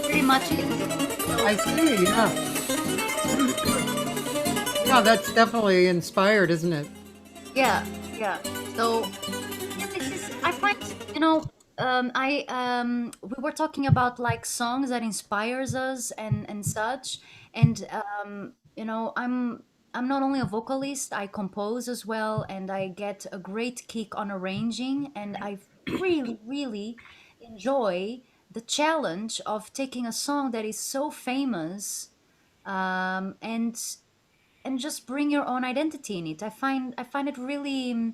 Pretty much it. I see. Yeah. Yeah, that's definitely inspired, isn't it? Yeah, yeah. So yeah, this is I find we were talking about like songs that inspires us and such, and I'm not only a vocalist, I compose as well, and I get a great kick on arranging, and I really enjoy the challenge of taking a song that is so famous, and just bring your own identity in it. I find it really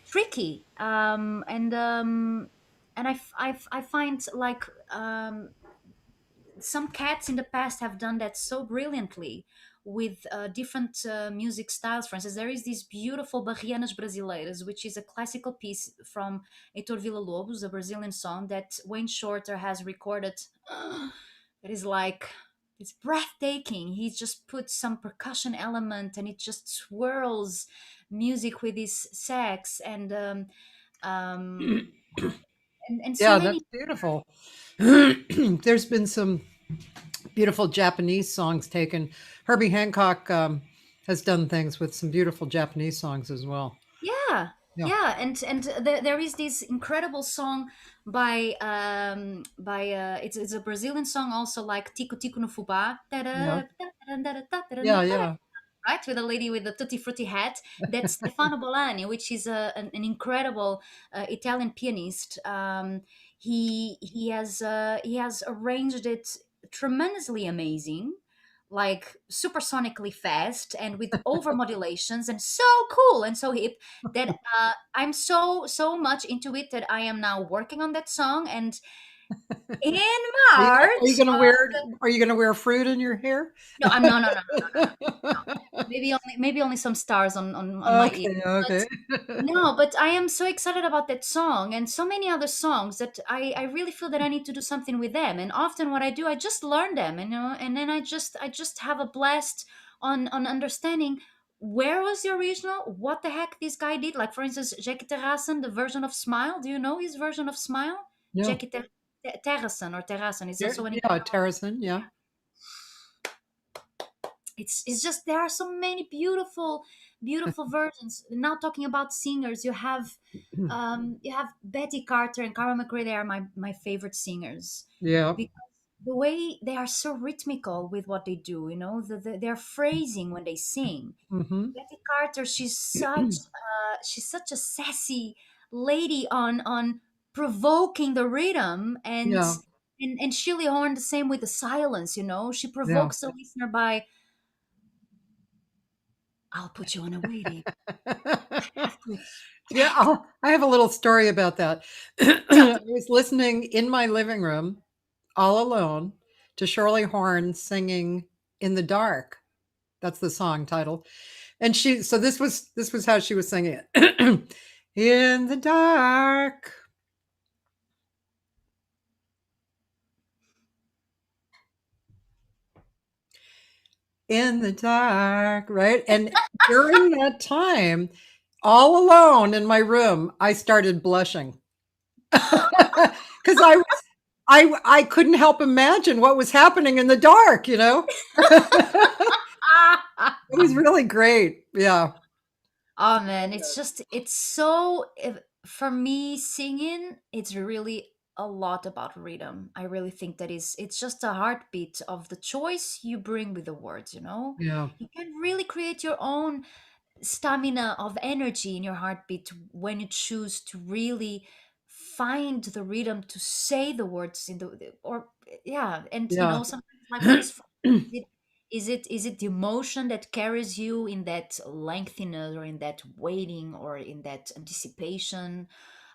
tricky, and I find like some cats in the past have done that so brilliantly with different music styles. For instance, there is this beautiful Barrianas Brasileiras, which is a classical piece from Heitor Villa-Lobos, a Brazilian song that Wayne Shorter has recorded. It is like it's breathtaking. He just puts some percussion element and it just swirls music with his sax um, and so Yeah, many. that's beautiful. There's been some beautiful Japanese songs taken. Herbie Hancock has done things with some beautiful Japanese songs as well. Yeah, Yeah. yeah, and there is this incredible song by it's a Brazilian song also, like Tico Tico no Fubá, Yeah. Yeah. right, with a lady with a tutti frutti hat. That's Stefano Bolani, which is an incredible Italian pianist. He has arranged it tremendously amazing, like supersonically fast and with over modulations, and so cool and so hip that I'm so much into it that I am now working on that song. And in Are you March, gonna wear fruit in your hair? no, I'm no, no, no, maybe only some stars on my ear. Okay, okay. No, but I am so excited about that song and so many other songs that I really feel that I need to do something with them. And often what I do, I just learn them, and then I just have a blast on understanding where was the original, what the heck this guy did. Like for instance, Jackie Terrasson, the version of Smile. Do you know his version of Smile? No. Jackie Terrasson or Terrasson is also an Yeah, Terracin, yeah. it's just there are so many beautiful versions. Now talking about singers, you have Betty Carter and Cara McRae. They are my favorite singers Yeah. because the way they are so rhythmical with what they do, their phrasing when they sing. Mm-hmm. Betty Carter, she's such a sassy lady on provoking the rhythm, and Yeah. and Shirley Horn the same with the silence. She Yeah. provokes the listener by, I'll put you on a waiting. Yeah, I have a little story about that. I was listening in my living room all alone to Shirley Horn singing "In the Dark." That's the song title. And so this was how she was singing it. In the dark. In the dark, right? And during that time, all alone in my room, I started blushing because I couldn't help imagine what was happening in the dark. It was really great. Yeah, Oh man, it's so for me singing, it's really a lot about rhythm. I really think that is it's just a heartbeat of the choice you bring with the words, you know? yeah, You can really create your own stamina of energy in your heartbeat when you choose to really find the rhythm to say the words in the or yeah, and you yeah, know sometimes like what is is it the emotion that carries you in that lengthiness or in that waiting or in that anticipation?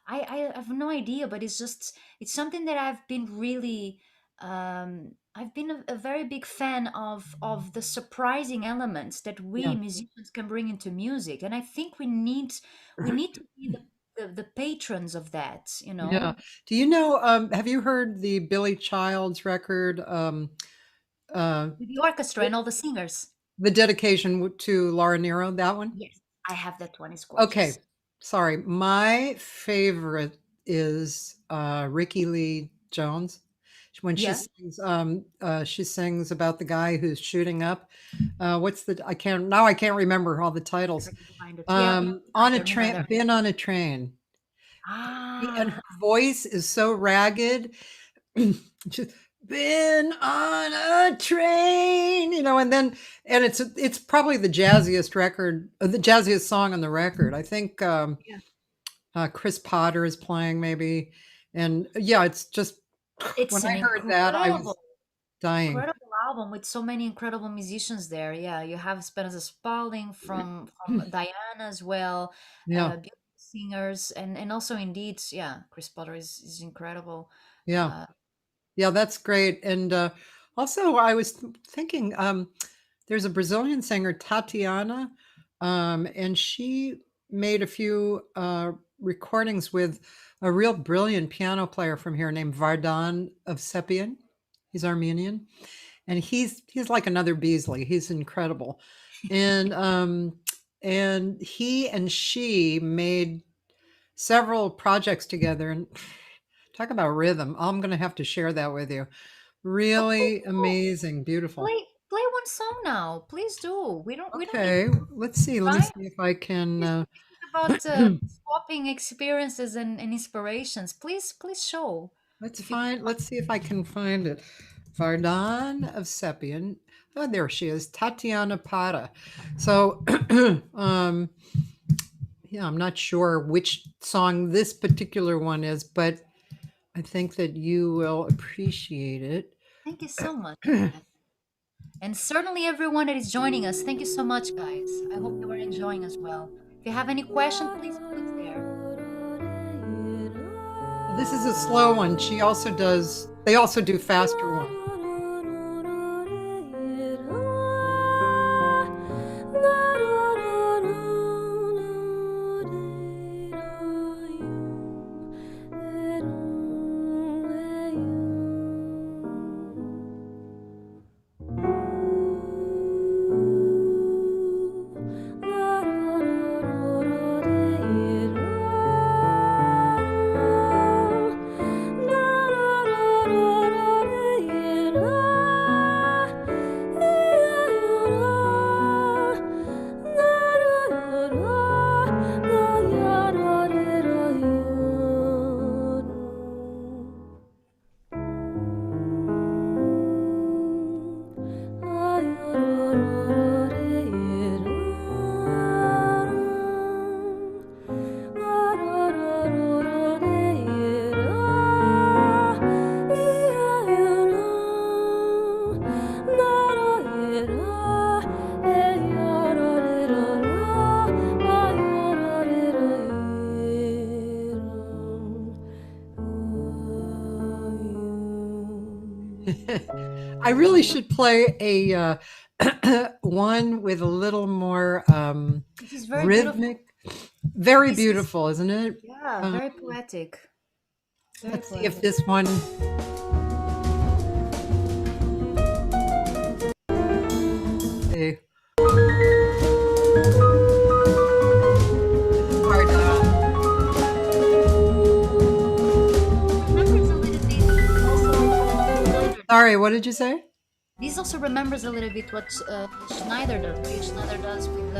I have no idea, but it's something that I've been really I've been a very big fan of the surprising elements that we yeah, musicians can bring into music, and I think we need to be the patrons of that, you yeah. know, Do you know? Have you heard the Billy Child's record? Uh, with the orchestra and all the singers. the dedication to Laura Nero. That one. Yes, I have that one. It's Okay, gorgeous. sorry. My favorite is Ricky Lee Jones. When Yeah, she sings about the guy who's shooting up. What's the I can't remember all the if titles. I can find it. Yeah, me On a neither. Me train, neither. been on a train. And Ah, her voice is so ragged. Just been on a train, and it's probably the jazziest record, the jazziest song on the record. I think yeah. Chris Potter is playing maybe, and yeah, it's just when It's an I heard that I was incredible, dying. incredible album with so many incredible musicians there. Yeah, you have Spencer Spalding from Diana as well, Yeah, beautiful singers, and also indeed, yeah, Chris Potter is incredible. yeah, Uh, yeah. That's great. And also, I was thinking, there's a Brazilian singer, Tatiana, and she made a few recordings with a real brilliant piano player from here named Vardan of Sepien. He's Armenian, and he's like another Beasley. He's incredible, and he and she made several projects together. And talk about rhythm. I'm going to have to share that with you. oh, please Really do. amazing, beautiful. Play one song now. Please do. We don't need Okay, let's see. Let me right. see if I can. Just thinking about swapping experiences and inspirations. Please show if you can find. Let's see if I can find it. Vardan of Sepien. Oh, there she is, Tatiana Pata. So, um, yeah, I'm not sure which song this particular one is, but I think that you will appreciate it. Thank you so much. And certainly everyone that is joining us, thank you so much, guys. I hope you are enjoying as well. If you have any question, please put there. This is a slow one. They also do faster ones. I really should play a one with a little more This is very beautiful. rhythmic. Very This is, beautiful, isn't it? yeah, Um, very poetic. Very let's see if poetic. this one. See, this is hard now. Remembers a little bit also Sorry, what did you say? this also remembers a little bit what Schneider does. What Schneider does with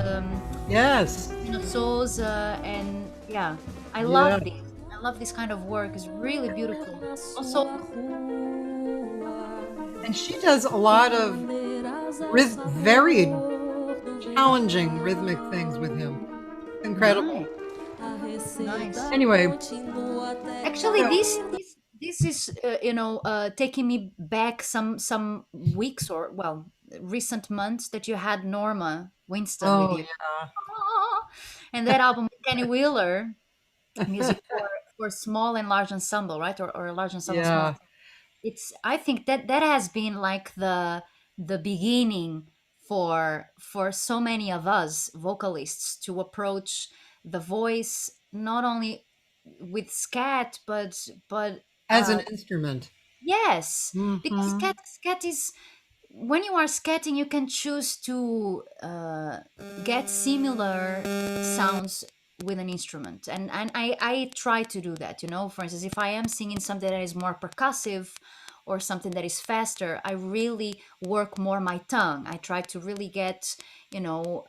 Yes. Sosa, and yeah, I Yeah. love this. I love this kind of work. It's really beautiful. Also, And she does a lot of very challenging rhythmic things with him. Incredible. nice. Anyway, Actually, so- this is taking me back some weeks, or well, recent months, that you had Norma Winston with oh you. yeah, And that album with Kenny Wheeler, music for small and large ensemble, right? Or a large ensemble, yeah. small. It's, I think that has been like the beginning for so many of us vocalists to approach the voice not only with scat, but As an instrument. yes, because Mhm. scat is, when you are scatting, you can choose to get similar sounds with an instrument, and I try to do that. For instance, if I am singing something that is more percussive or something that is faster, I really work more my tongue. I try to really get, you know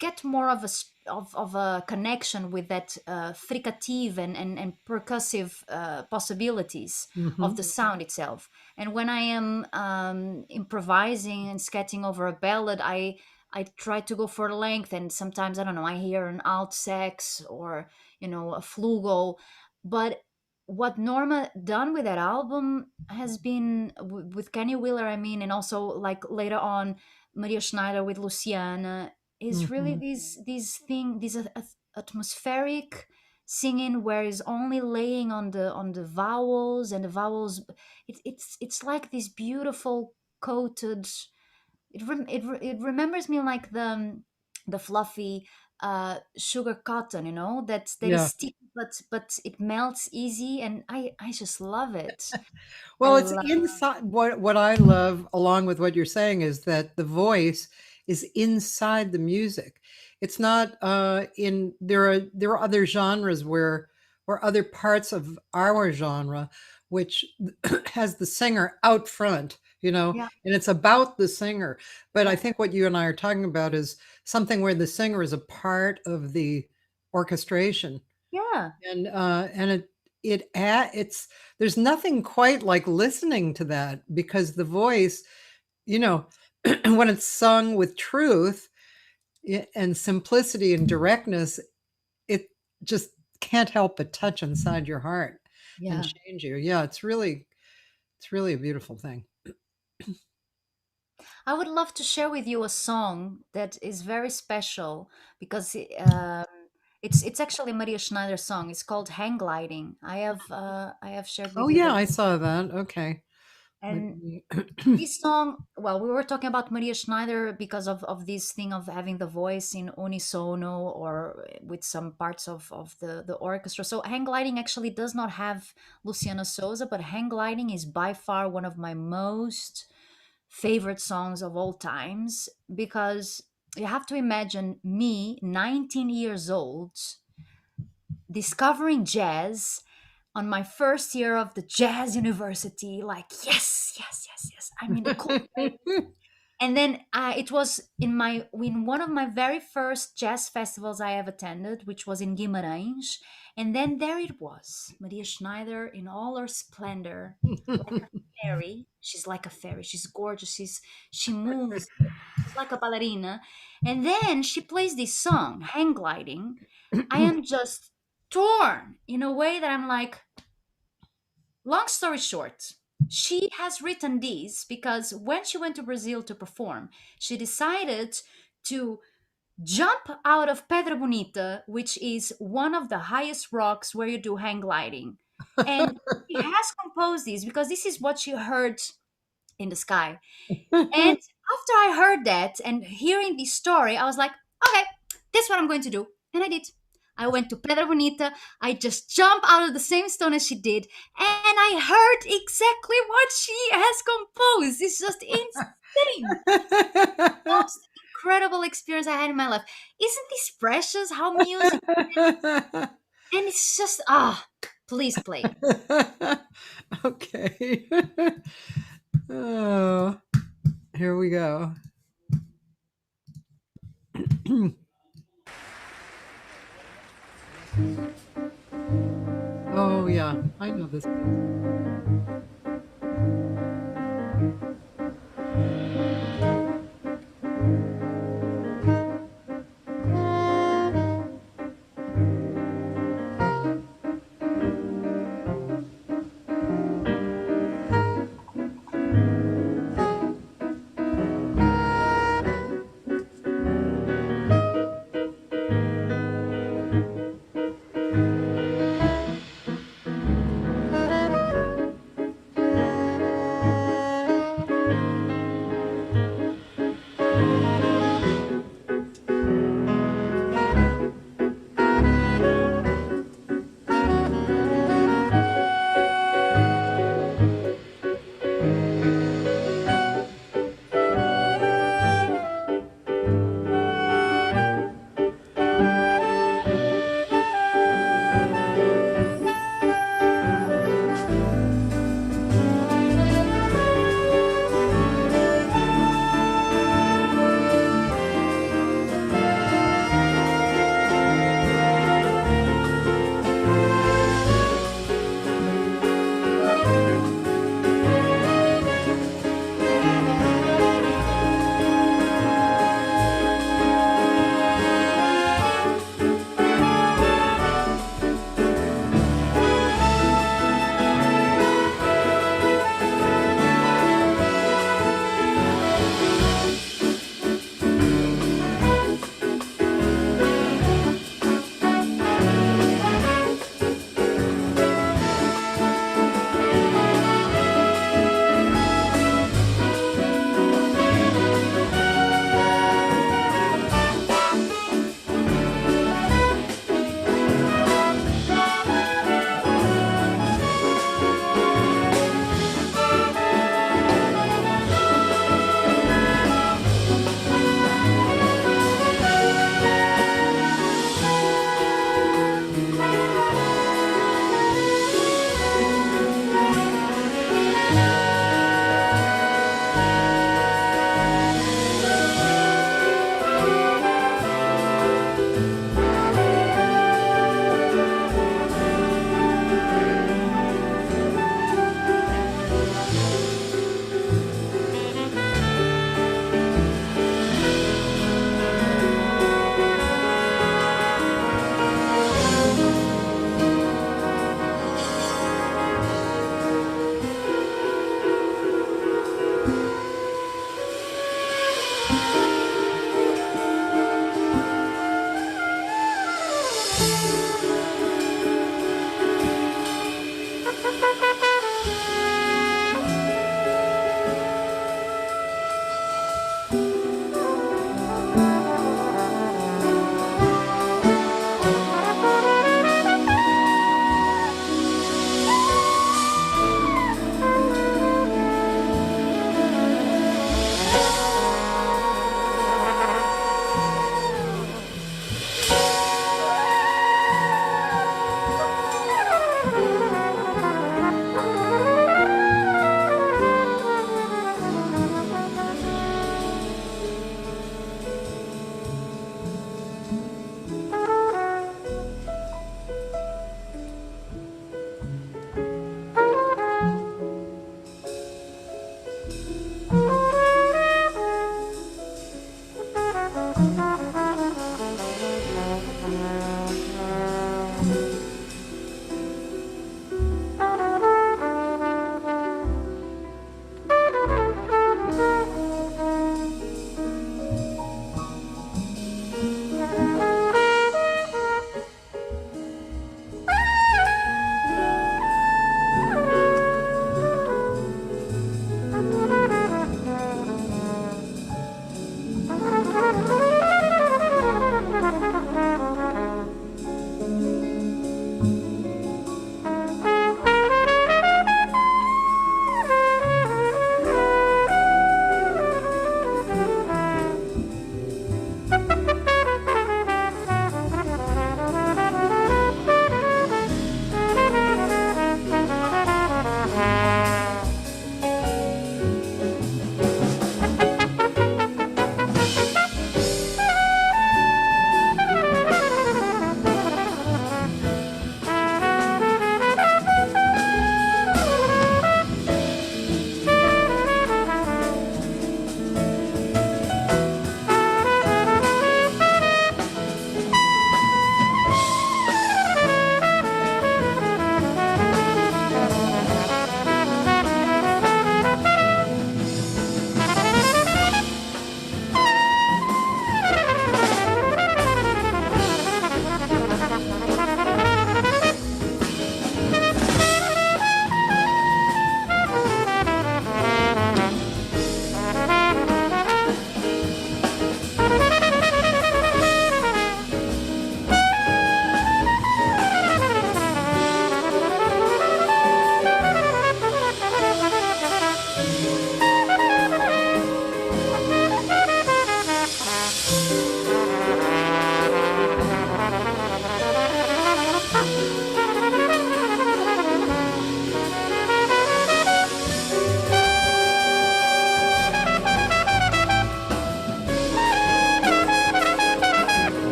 get more of of a connection with that fricative and percussive possibilities of Mhm. the sound itself. And when I am improvising and sketching over a ballad, I try to go for length, and sometimes, I don't know, I hear an alt sax or a flugelhorn. But what Norma done with that album has been, with Kenny Wheeler, I mean, and also like later on Maria Schneider with Luciana, is really Mhm. this atmospheric singing, where is only laying on the vowels, and the vowels, it's like this beautiful coated, it remembers me like the fluffy sugar cotton, that is Yeah. sticky, but it melts easy, and I just love it. I Well, it's love. inside. What I love, along with what you're saying, is that the voice is inside the music. It's not in there are other genres or other parts of our genre which has the singer out front, Yeah, and it's about the singer. But I think what you and I are talking about is something where the singer is a part of the orchestration, yeah, and it's there's nothing quite like listening to that, because the voice, you know when it's sung with truth, and simplicity and directness, it just can't help but touch inside your heart and yeah. change you. Yeah, it's really a beautiful thing. I would love to share with you a song that is very special, because it's actually Maria Schneider's song. It's called "Hang Gliding." I have shared Oh with you yeah, that, I saw that. Okay. Let and me this song. Well, we were talking about Maria Schneider because of this thing of having the voice in unisono, or with some parts of the orchestra. So "Hang Gliding" actually does not have Luciana Souza, but "Hang Gliding" is by far one of my most favorite songs of all times, because you have to imagine me, 19 years old, discovering jazz on my first year of the jazz university, like, yes, yes, yes, yes, I'm in the cool place. And then it was in one of my very first jazz festivals I have attended, which was in Guimarães. And then there it was, Maria Schneider in all her splendor, like a fairy. She's like a fairy. She's gorgeous. She moves. She's like a ballerina. And then she plays this song, Hang Gliding. I am just torn in a way that I'm like, long story short, she has written these because when she went to Brazil to perform, she decided to jump out of Pedra Bonita, which is one of the highest rocks where you do hang gliding. And she has composed these because this is what she heard in the sky. And after I heard that and hearing this story, I was like, okay, that's what I'm going to do. And I did. I went to Pedra Bonita. I just jumped out of the same stone as she did. And I heard exactly what she has composed. It's just insane. Most incredible experience I had in my life. Isn't this precious how music and it's just please play. Okay. Oh, here we go. Oh yeah, I know this.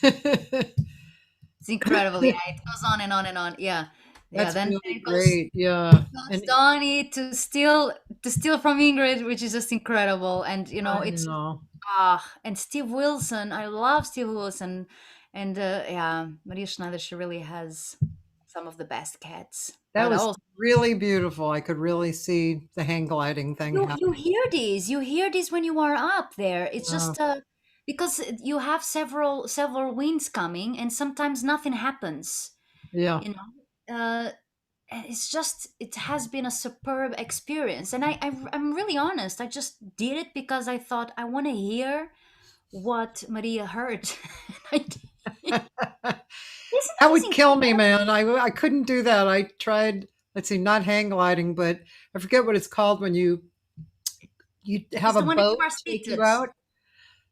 It's incredible. Yeah, it goes on and on and on. Yeah, yeah. That's Then really it great. Yeah. goes And Donny to steal from Ingrid, which is just incredible. And I it's know. and Steve Wilson. I love Steve Wilson, and yeah, Maria Schneider. She really has some of the best cats. That But was also, really beautiful. I could really see the hang gliding thing you happen. hear these when you are up there. It's Yeah. just because you have several winds coming, and sometimes nothing happens. Yeah. You know. And it's just it has been a superb experience, and I'm really honest. I just did it because I thought I want to hear what Maria heard. I did. Isn't That this would kill me, incredible? man. I couldn't do that. I tried, let's see, not hang gliding, but I forget what it's called when you It's have a the one that you boat are take you seated. out.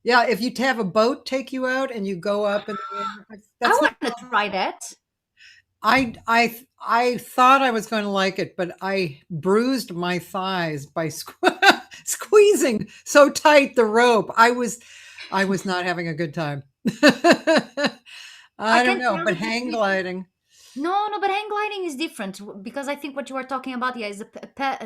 Yeah, if you have a boat take you out and you go up in the air. I That's not want to try that. I thought I was going to like it, but I bruised my thighs by squeezing so tight the rope. I was not having a good time. I I don't can know, tell but that hang gliding. no, but hang gliding is different because I think what you are talking about, yeah, is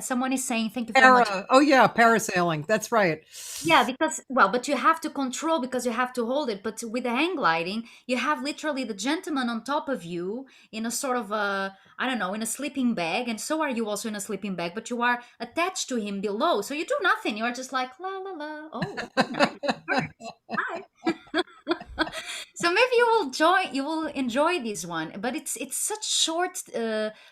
someone is saying thank you very much. Oh yeah, parasailing. That's right. Yeah, because well, but you have to control because you have to hold it. But with the hang gliding, you have literally the gentleman on top of you in a sort of a I don't know, in a sleeping bag, and so are you also in a sleeping bag, but you are attached to him below. So you do nothing. You are just like la la la. Oh, nice. Birds. Hi. So maybe you will enjoy this one, but it's such short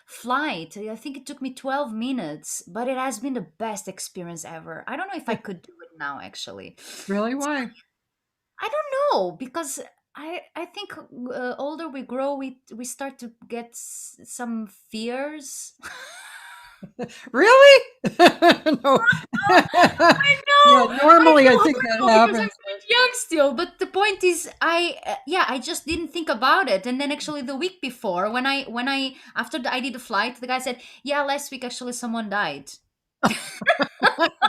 flight. I think it took me 12 minutes, but it has been the best experience ever. I don't know if I could do it now actually. Really? Why? I don't know because I think older we grow, we start to get some fears. Really? No. I Yeah, know. I normally I feel think that horrible because I'm happens. quite young still. But the point is, I just didn't think about it. And then actually the week before, when I after I did the flight, the guy said, "Yeah, last week actually someone died."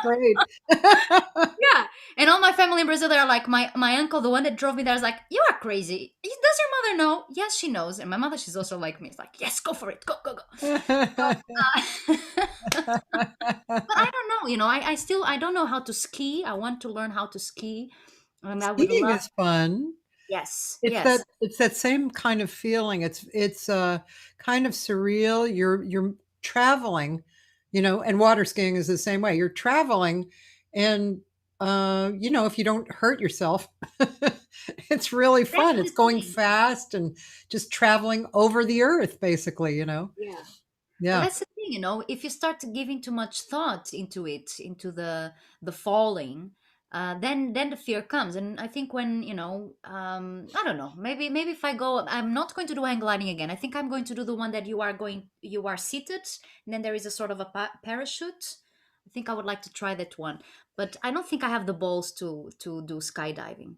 Great. Yeah, and all my family in Brazil, they're like, my uncle, the one that drove me there, is like, "You are crazy. Does your mother know?" Yes, she knows, and my mother, she's also like me. It's like, "Yes, go for it, go go go." But, but I don't know. I don't know how to ski. I want to learn how to ski, and I would Skiing love. is fun. Yes, It's that yes, it's that same kind of feeling. It's kind of surreal. You're traveling, and water skiing is the same way. You're traveling and if you don't hurt yourself, it's really that's fun. the It's going thing. fast and just traveling over the earth basically. Yeah. But Yeah. that's the thing, if you start giving too much thought into it, into the falling, then the fear comes. And I think when I don't know, maybe if I go, I'm not going to do hang gliding again. I think I'm going to do the one that you are seated, and then there is a sort of a parachute. I think I would like to try that one, but I don't think I have the balls to do skydiving.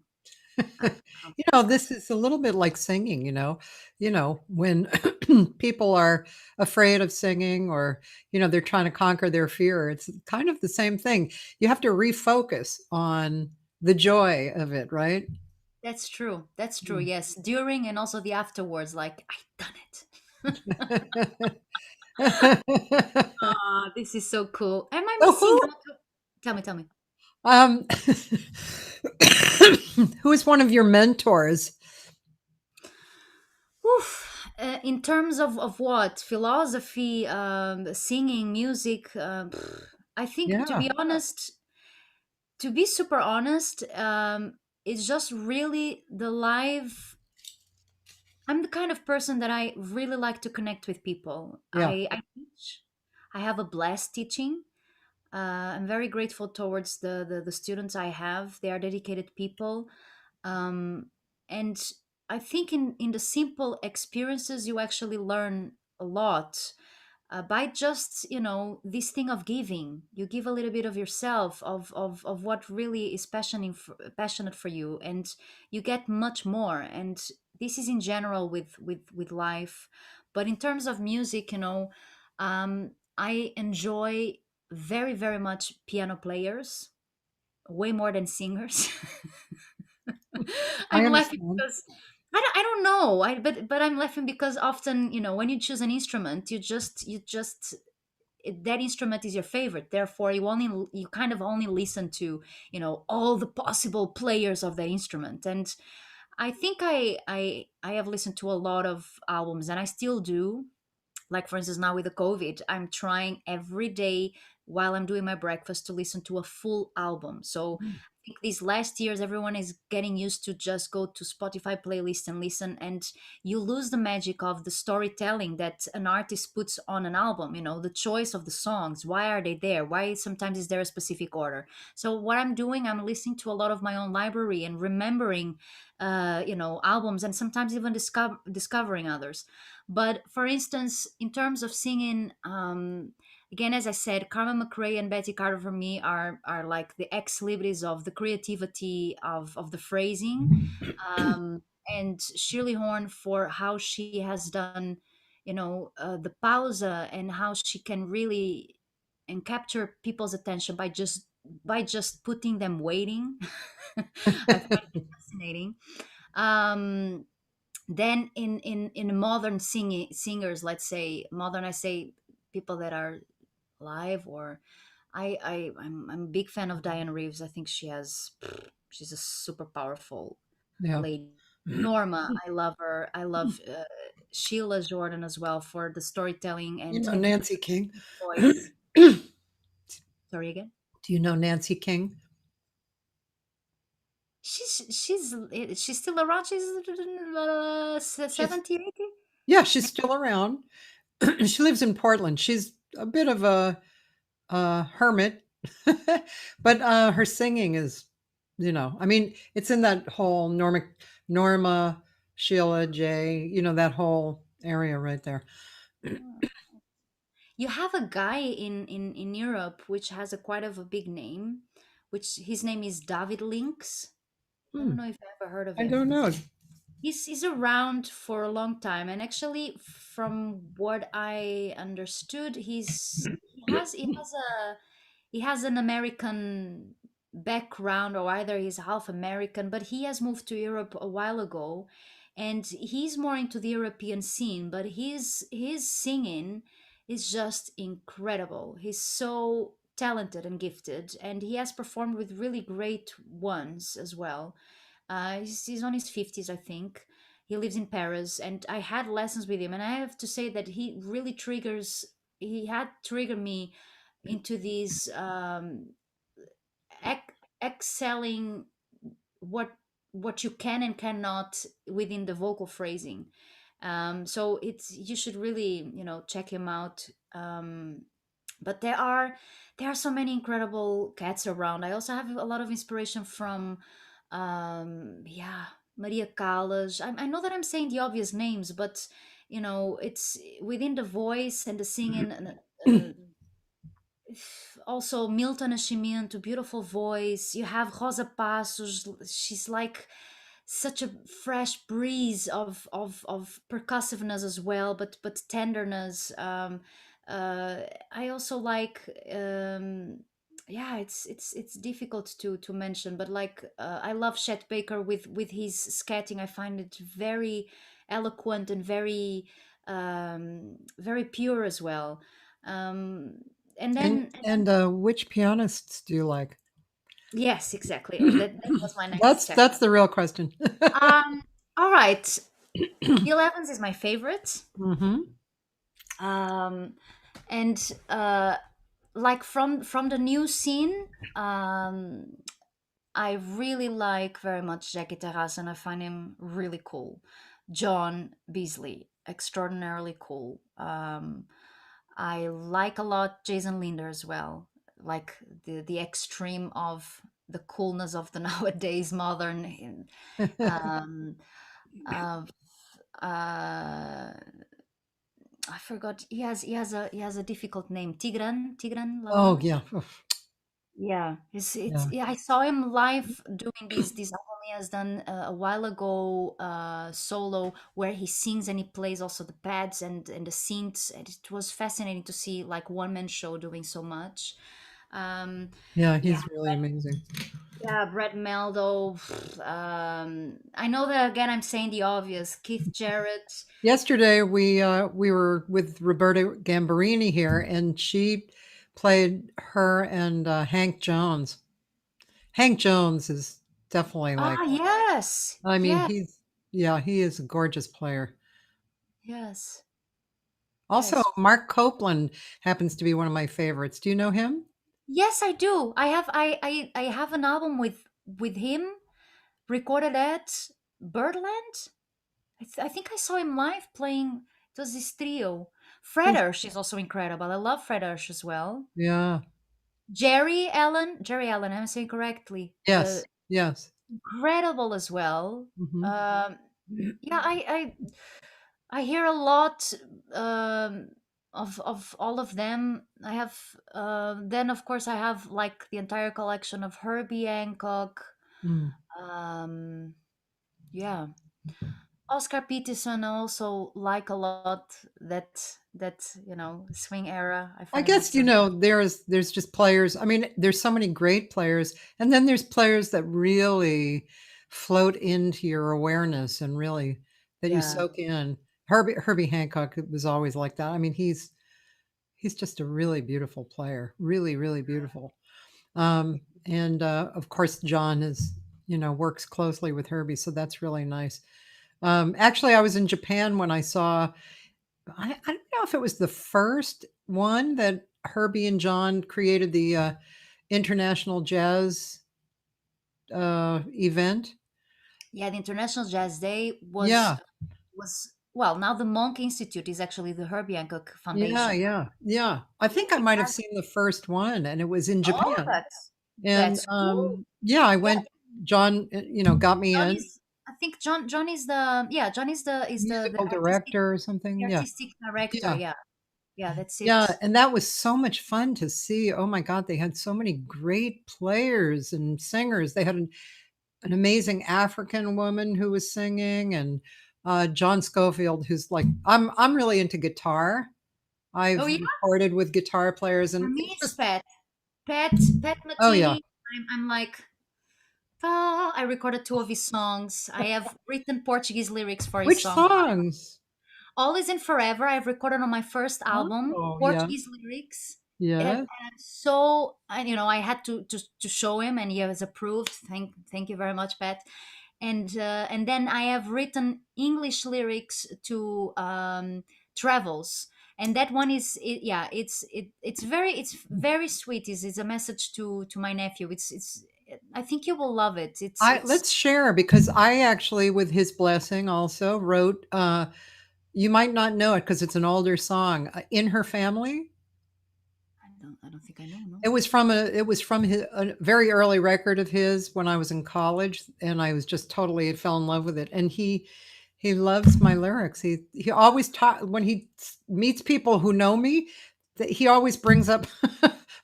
I don't think so. This is a little bit like singing, when people are afraid of singing or, they're trying to conquer their fear. It's kind of the same thing. You have to refocus on the joy of it, right? That's true. That's true. Mm. Yes, during and also the afterwards, like I done it. Ah, this is so cool. Am I So missing out? Tell me. um, who is one of your mentors? Oof. In terms of what philosophy, singing, music, I think Yeah. to be super honest, it's just really the live. I'm the kind of person that I really like to connect with people. Yeah. I teach. I have a blast teaching. I'm very grateful towards the students I have. They are dedicated people, and I think in the simple experiences you actually learn a lot by just this thing of giving. You give a little bit of yourself, of what really is passionate for you, and you get much more. And this is in general with life, but in terms of music, I enjoy very very much piano players, way more than singers. I I'm laughing understand. because I don't know. But I'm laughing because often, when you choose an instrument, you just that instrument is your favorite. Therefore, you kind of only listen to, all the possible players of that instrument. And I think I have listened to a lot of albums, and I still do. Like, for instance, now with the COVID, I'm trying every day while I'm doing my breakfast to listen to a full album. So I think these last years everyone is getting used to just go to Spotify playlist and listen, and you lose the magic of the storytelling that an artist puts on an album. The choice of the songs, why are they there, why sometimes is there a specific order. So what I'm doing, I'm listening to a lot of my own library and remembering albums, and sometimes even discovering others. But for instance, in terms of singing, again, as I said, Carmen McRae and Betty Carter for me are like the ex libris of the creativity of the phrasing, and Shirley Horn for how she has done, the pausa, and how she can really and capture people's attention by just putting them waiting. I find it fascinating. Um, then in modern singers, let's say modern, I say people that are live, or I'm a big fan of Diane Reeves. I think she's a super powerful Yeah. lady. Norma, I love her. I love Sheila Jordan as well for the storytelling You and know Nancy King? voice. Do Sorry again. you know Nancy King? She's still around. She's She's 70, 80. Yeah, she's still around. She lives in Portland. She's a bit of a hermit, but her singing is, I mean, it's in that whole Norma, Sheila J. That whole area right there. You have a guy in Europe which has a quite of a big name, which his name is David Links. I don't Hmm, know if you ever heard of I him. don't know. He's around for a long time, and actually, from what I understood, he has an American background, or either he's half American, but he has moved to Europe a while ago, and he's more into the European scene. But his singing is just incredible. He's so talented and gifted, and he has performed with really great ones as well. He's on his 50s, I think. He lives in Paris, and I had lessons with him, and I have to say that he had triggered me into these excelling what you can and cannot within the vocal phrasing. So you should really check him out. But there are so many incredible cats around. I also have a lot of inspiration from yeah, Maria Callas. I know that I'm saying the obvious names, but it's within the voice and the singing. Also Milton Nascimento, beautiful voice. You have Rosa Passos. She's like such a fresh breeze of percussiveness as well, but tenderness. I also like yeah, it's difficult to mention, but like I love Chet Baker with his scatting. I find it very eloquent and very pure as well. um and And then which pianists do you like? yes, exactly. That was my next That's section. the real question. um all right, Bill Evans is my favorite. Hmm. um and like from the new scene, I really like very much Jackie Terrace, and I find him really cool. John Beasley, extraordinarily cool. I like a lot Jason Linder as well, like the extreme of the coolness of the nowadays modern. Um, uh, uh, I forgot. He has a difficult name. Tigran Oh Lavana. yeah. Yeah, it's Yeah. yeah. I saw him live doing this album he has done a while ago, solo, where he sings and he plays also the pads and the synths. And it was fascinating to see like one man show doing so much. Yeah, Yeah, he's really amazing. yeah, Brett Meldo. I know that again. I'm saying the obvious. Keith Jarrett. Yesterday we were with Roberta Gambarini here, and she played her and Hank Jones. Hank Jones is definitely like, Ah, yes, I mean, yes, he is a gorgeous player. yes, Also, yes. Mark Copeland happens to be one of my favorites. Do you know him? Yes, I do. I have an album with him recorded at Birdland. I think I saw him live playing. It was this trio. Fred He's Ursh is also incredible. I love Fred Ursh as well. yeah. Jerry Allen. I'm saying correctly. Yes. Yes. Incredible as well. Mhm. Um, yeah, I hear a lot of all of them. I have then of course I have like the entire collection of Herbie Hancock. Mm. Um, yeah, Oscar Peterson. I also like a lot that swing era. I I find guess, also there's just players. I mean, there's so many great players, and then there's players that really float into your awareness and really that you yeah. soak in. Herbie Hancock was always like that. I mean, he's just a really beautiful player. Really, really beautiful. And of course, John works closely with Herbie, so that's really nice. Actually, I was in Japan when I saw, I don't know if it was the first one that Herbie and John created the international jazz event. Yeah, the International Jazz Day Yeah, was well. Now the Monk Institute is actually the Herbie Hancock yeah, Foundation. yeah, yeah. I think I It might have has, seen the first one, and it was in oh, Japan. And that's cool. yeah, I Yeah, went. John, got me John in. is. I think John is the yeah John is the Musical director or something. Yeah, artistic director. yeah. Yeah, yeah, that's Yeah, it. and that was so much fun to see. Oh my god, they had so many great players and singers. They had an amazing African woman who was singing, and John Scofield, who's like, I'm really into guitar. Oh I've yeah, recorded with guitar players, for and me it's it's just, Pat oh yeah. Matini. I'm like. I recorded two of his songs. I have written Portuguese lyrics for his Which song. songs? Always and Forever, I've recorded on my first album, Oh yeah, Portuguese lyrics. And yeah. I'm so, I had to show him, and he has approved. Thank you very much, Pat. And then I have written English lyrics to Travels, and that one yeah, it's very sweet. It's a message to my nephew. It's I think you will love it. It's Let's share, because I actually, with his blessing, also wrote. You might not know it because it's an older song. In Her Family. I don't think I know. No. It was from a very early record of his when I was in college, and I was just totally fell in love with it. And he loves my lyrics. He always talk when he meets people who know me, that he always brings up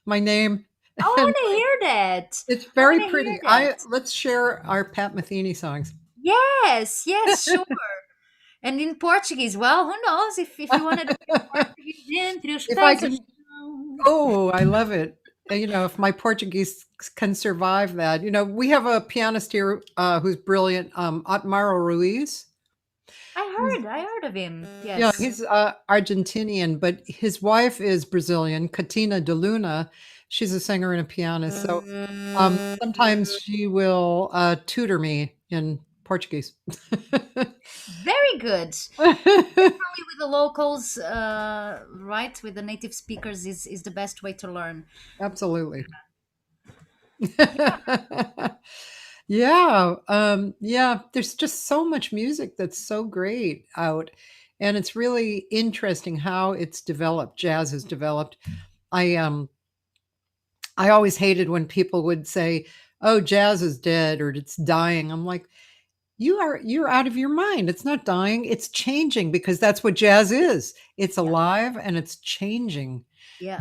my name, I and want to hear that. it's I very want to hear pretty. that. I Let's share our Pat Metheny songs. Yes, yes, sure. And in Portuguese, well, who knows if you want to do Portuguese entre os If I pés do can, chão. oh, I love it. If my Portuguese can survive that. We have a pianist here who's brilliant, Otmaro Ruiz. I heard of him. Yeah, Yes. he's Argentinian, but his wife is Brazilian, Katina de Luna. She's a singer and a pianist. So sometimes she will tutor me in Portuguese. Very good. Definitely with the locals, right? With the native speakers is the best way to learn. Absolutely. Yeah, yeah, there's just so much music that's so great out, and it's really interesting how it's developed, jazz has developed. I always hated when people would say, "Oh, jazz is dead," or "It's dying." I'm like, you're out of your mind. It's not dying, it's changing, because that's what jazz is. It's Yeah. alive and it's changing. Yeah.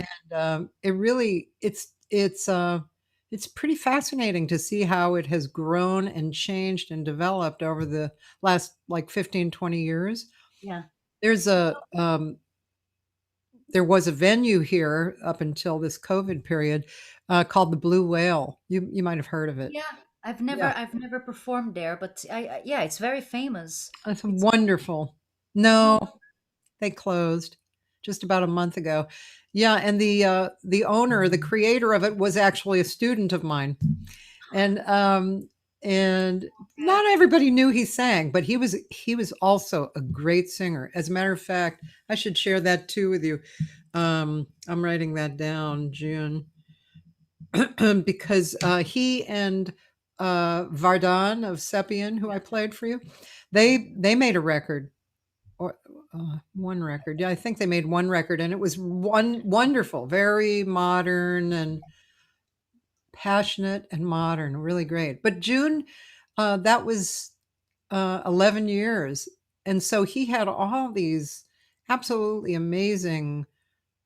It really it's pretty fascinating to see how it has grown and changed and developed over the last like 15, 20 years. Yeah. There's a there was a venue here up until this COVID period called the Blue Whale. You might have heard of it. Yeah, Yeah, I've never performed there, but yeah, it's very famous. it's It's wonderful. no. No, they closed just about a month ago. Yeah, and the owner, the creator of it, was actually a student of mine, and and not everybody knew he sang, but he was also a great singer. As a matter of fact, I should share that too with you. I'm writing that down, June, because he and Vardan of Sepian, who I played for you, they made a record or one record. Yeah, I think they made one record, and it was wonderful, very modern and passionate and modern, really great. But June, that was 11 years, and so he had all these absolutely amazing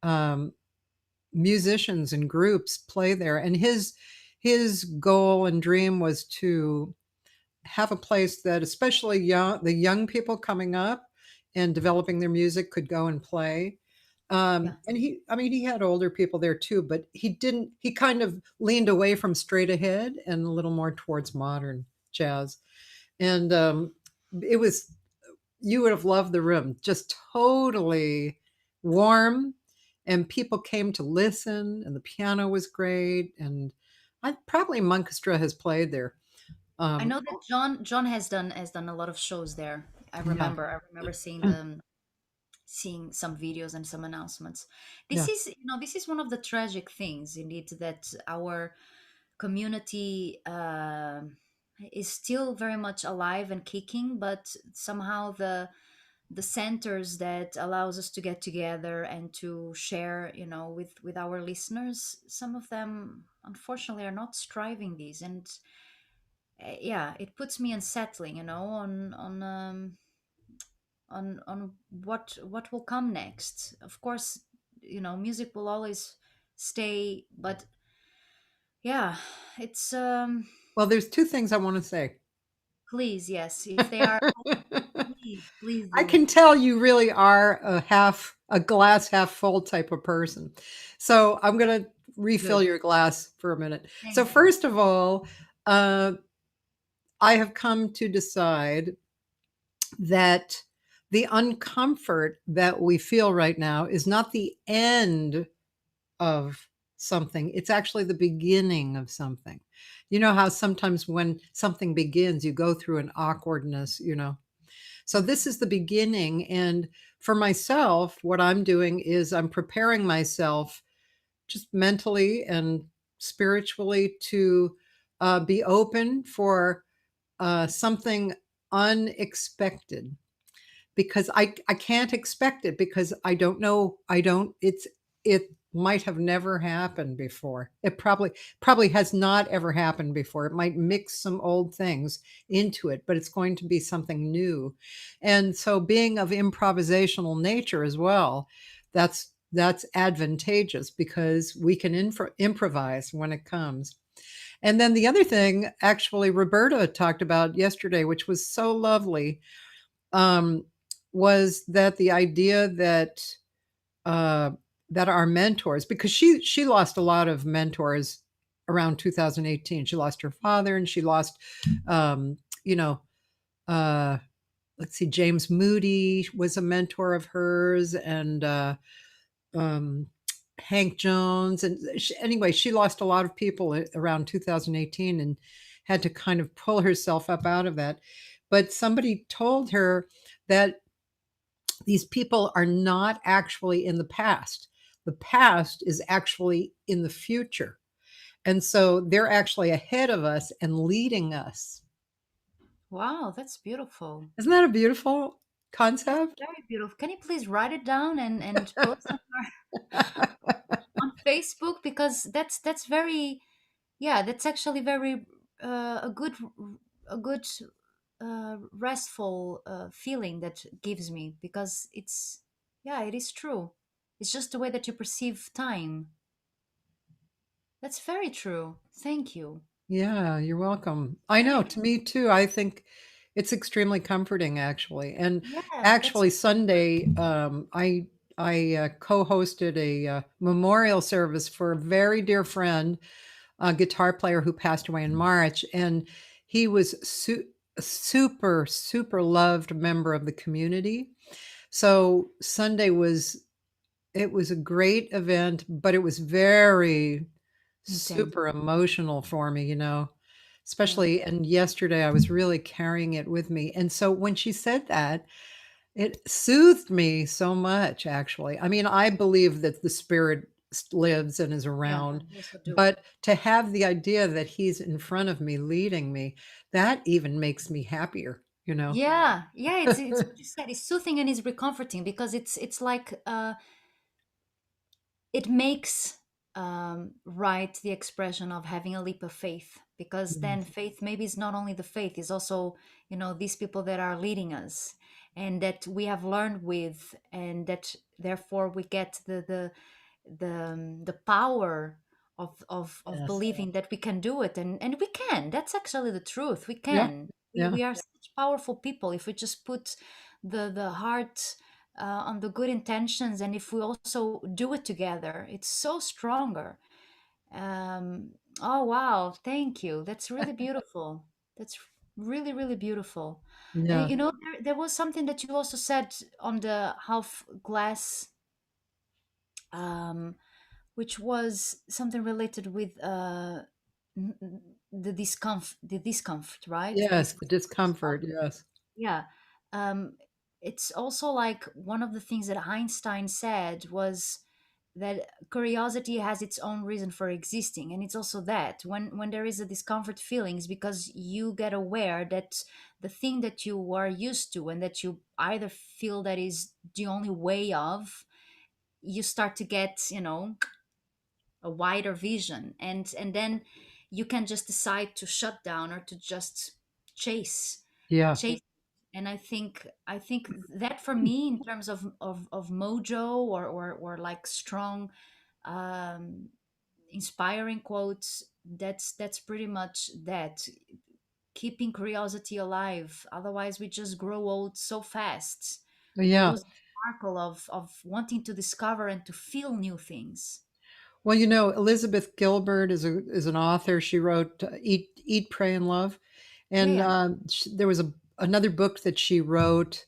um, musicians and groups play there, and his goal and dream was to have a place that especially the young people coming up and developing their music could go and play. Yeah. And I mean, he had older people there too, but he kind of leaned away from straight ahead and a little more towards modern jazz. And it was, you would have loved the room, just totally warm. And people came to listen, and the piano was great. And probably Monkestra has played there. I know that John has done a lot of shows there. Yeah, I remember seeing some videos and some announcements. yeah. This is one of the tragic things indeed, that our community is still very much alive and kicking, but somehow the centers that allows us to get together and to share, with our listeners, some of them unfortunately are not striving these. And yeah, it puts me unsettling, on what will come next. Of course, music will always stay, but yeah, it's Well, there's two things I want to say. please, yes, if they are, please I do. can tell you really are a glass half full type of person. So I'm going to refill Good. your glass for a minute. So Thank you. first of all, I have come to decide that the uncomfort that we feel right now is not the end of something. It's actually the beginning of something. You know how sometimes when something begins, you go through an awkwardness, So this is the beginning. And for myself, what I'm doing is I'm preparing myself just mentally and spiritually to be open for something unexpected, because I can't expect it, because I don't know. It might have never happened before. It probably has not ever happened before. It might mix some old things into it, but it's going to be something new. And so being of improvisational nature as well, that's advantageous, because we can improvise when it comes. And then the other thing, actually, Roberta talked about yesterday, which was so lovely, was that the idea that that our mentors, because she lost a lot of mentors around 2018. She lost her father, and she lost, you know, let's see, James Moody was a mentor of hers, and Hank Jones. And anyway, she lost a lot of people around 2018 and had to kind of pull herself up out of that. But somebody told her that these people are not actually in the past. The past is actually in the future. And so they're actually ahead of us and leading us. Wow, that's beautiful. Isn't that a beautiful concept? Very beautiful. Can you please write it down and post on Facebook? Because that's very, yeah, that's actually very a good restful feeling that gives me, because it's, yeah, it is true. It's just the way that you perceive time. That's very true. Thank you. Yeah, you're welcome. I know, to me too. I think it's extremely comforting, actually. And Yeah, that's actually Sunday, I co-hosted a memorial service for a very dear friend, a guitar player who passed away in March, and he was a super super loved member of the community. So Sunday was it was a great event, but it was very Intense. super emotional for me, Yeah. especially and yesterday I was really carrying it with me. And so when she said that, it soothed me so much, actually. I mean, I believe that the spirit lives and is Yeah, around, I also do. but to have the idea that he's in front of me, leading me, that even makes me happier, you know? Yeah, yeah, it's what you said. It's soothing and it's recomforting because it's like it makes right the expression of having a leap of faith, because Mm. then faith maybe is not only the faith, is also, these people that are leading us and that we have learned with, and that therefore we get the power of Yes. believing that we can do it, and we can. That's actually the truth. We Yeah. can. we, Yeah. we are such powerful people if we just put the heart on the good intentions, and if we also do it together, it's so stronger. um oh wow, thank you, that's really beautiful. That's really really beautiful. Yeah. There was something that you also said on the half glass, um which was something related with the discomfort, right? Yes. This The discomfort. Yes. Yeah. Um, it's also like one of the things that Einstein said was that curiosity has its own reason for existing. And it's also that when there is a discomfort feelings, because you get aware that the thing that you are used to and that you either feel that is the only way of, you start to get, a wider vision, and then you can just decide to shut down or to just chase Yeah. chase. And I think that for me, in terms of mojo, or like strong, um inspiring quotes, that's pretty much that, keeping curiosity alive. Otherwise we just grow old so fast. We Yeah. lose the sparkle of wanting to discover and to feel new things. Well, Elizabeth Gilbert is an author. She wrote Eat, Pray, and Love, Yeah, and yeah. there was another book that she wrote,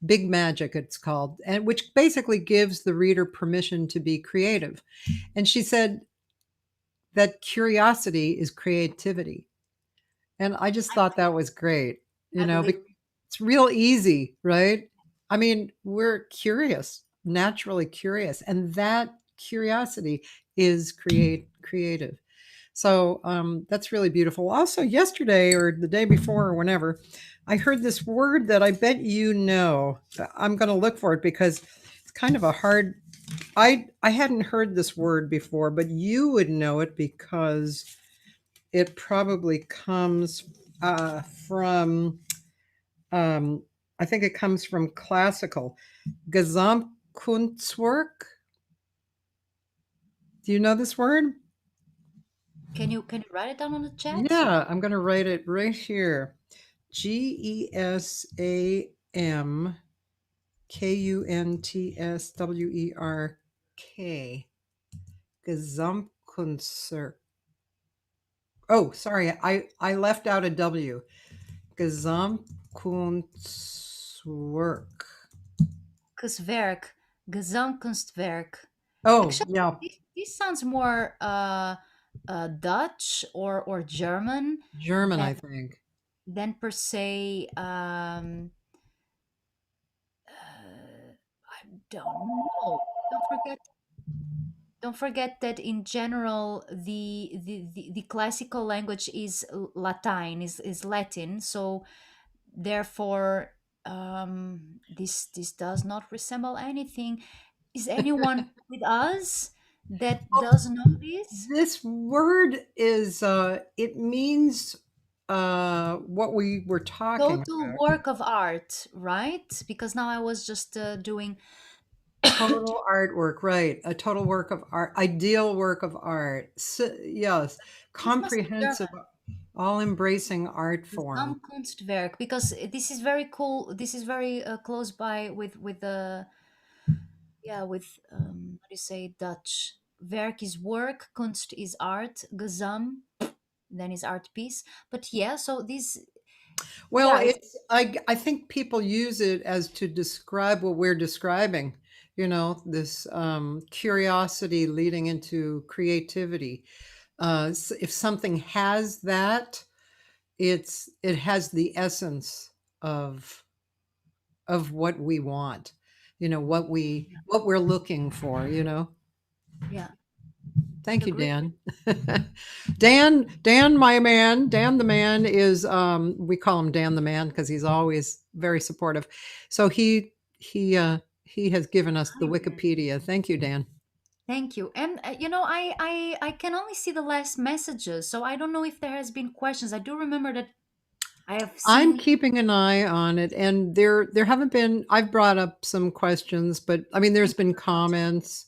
Big Magic, it's called, and which basically gives the reader permission to be creative. And she said that curiosity is creativity, and I just thought that was great. I believe. It's real easy, right? I mean, we're curious, naturally curious, and that curiosity is creative. So that's really beautiful. Also, yesterday or the day before or whenever, I heard this word that I bet you know. I'm going to look for it because it's kind of a hard. I hadn't heard this word before, but you would know it because it probably comes from. Um, I think it comes from classical Gesamtkunstwerk. Do you know this word? Can you write it down on the chat? Yeah, I'm going to write it right here. Gesamtkunstwerk. Gesamtkunstwerk. Oh, sorry, I left out a W. Gesamtkunstwerk. Kunstwerk, Gesamtkunstwerk. Oh, Actually, yeah, this sounds more Dutch or German German, than I think. per se. I don't know. Don't forget that in general the classical language is Latin, is Latin. So therefore, this does not resemble anything. Is anyone with us that does know this? This word is it means what we were talking Total about. work of art, right? Because now I was just doing. Total artwork, right? A total work of art, ideal work of art. Yes, This must be German. comprehensive, all embracing art form. Gesamtkunstwerk, because this is very cool. This is very close by with the yeah, with how do you say Dutch? Werk is work, Kunst is art, Gezang then is art piece. But yeah, so these, Well, yeah, it's I think people use it as to describe what we're describing, this curiosity leading into creativity. If something has that, it has the essence of what we want, what we're looking for. yeah, Thank you, agree. Dan. Dan, my man, Dan the man is we call him Dan the man because he's always very supportive. So he has given us the Hi, Dan. Wikipedia. Thank you, Dan. Thank you. And I can only see the last messages, so I don't know if there has been questions. I do remember that I have I'm seen. keeping an eye on it, and there haven't been. I've brought up some questions, but I mean, there's Thank you been very much. comments,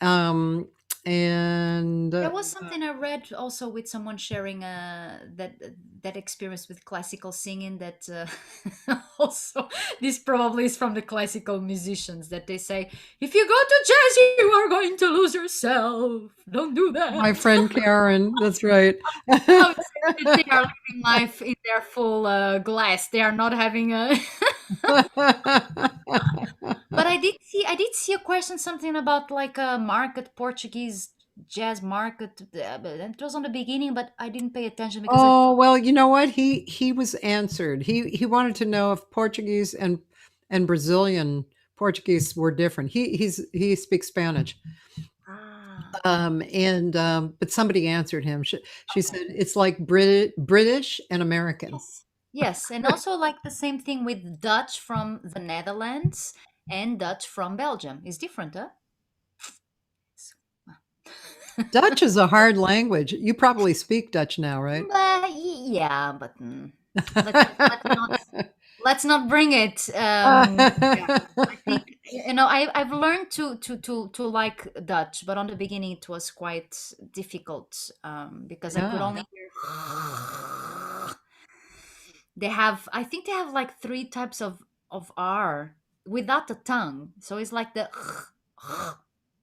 and There was something I read also with someone sharing that experience with classical singing that also this probably is from the classical musicians that they say if you go to jazz you are going to lose yourself. Don't do my that. friend Karen. That's right. How is it that they are living life in their full glass. They are not having a. But I did see a question something about like a market Portuguese jazz market. But it was on the beginning, but I didn't pay attention because I Oh, thought. well, you know what? He was answered. He wanted to know if Portuguese and Brazilian Portuguese were different. He speaks Spanish. Ah, And but somebody answered him. She okay. said it's like British and American. Yes. Yes, and also like the same thing with Dutch from the Netherlands and Dutch from Belgium is different, huh? S- Dutch is a hard language. You probably speak Dutch now, right? Yeah, but let's not bring it. Yeah, I think I've learned to like Dutch, but on the beginning it was quite difficult because I could Yeah. only hear. I think they have like three types of R without the tongue, so it's like the.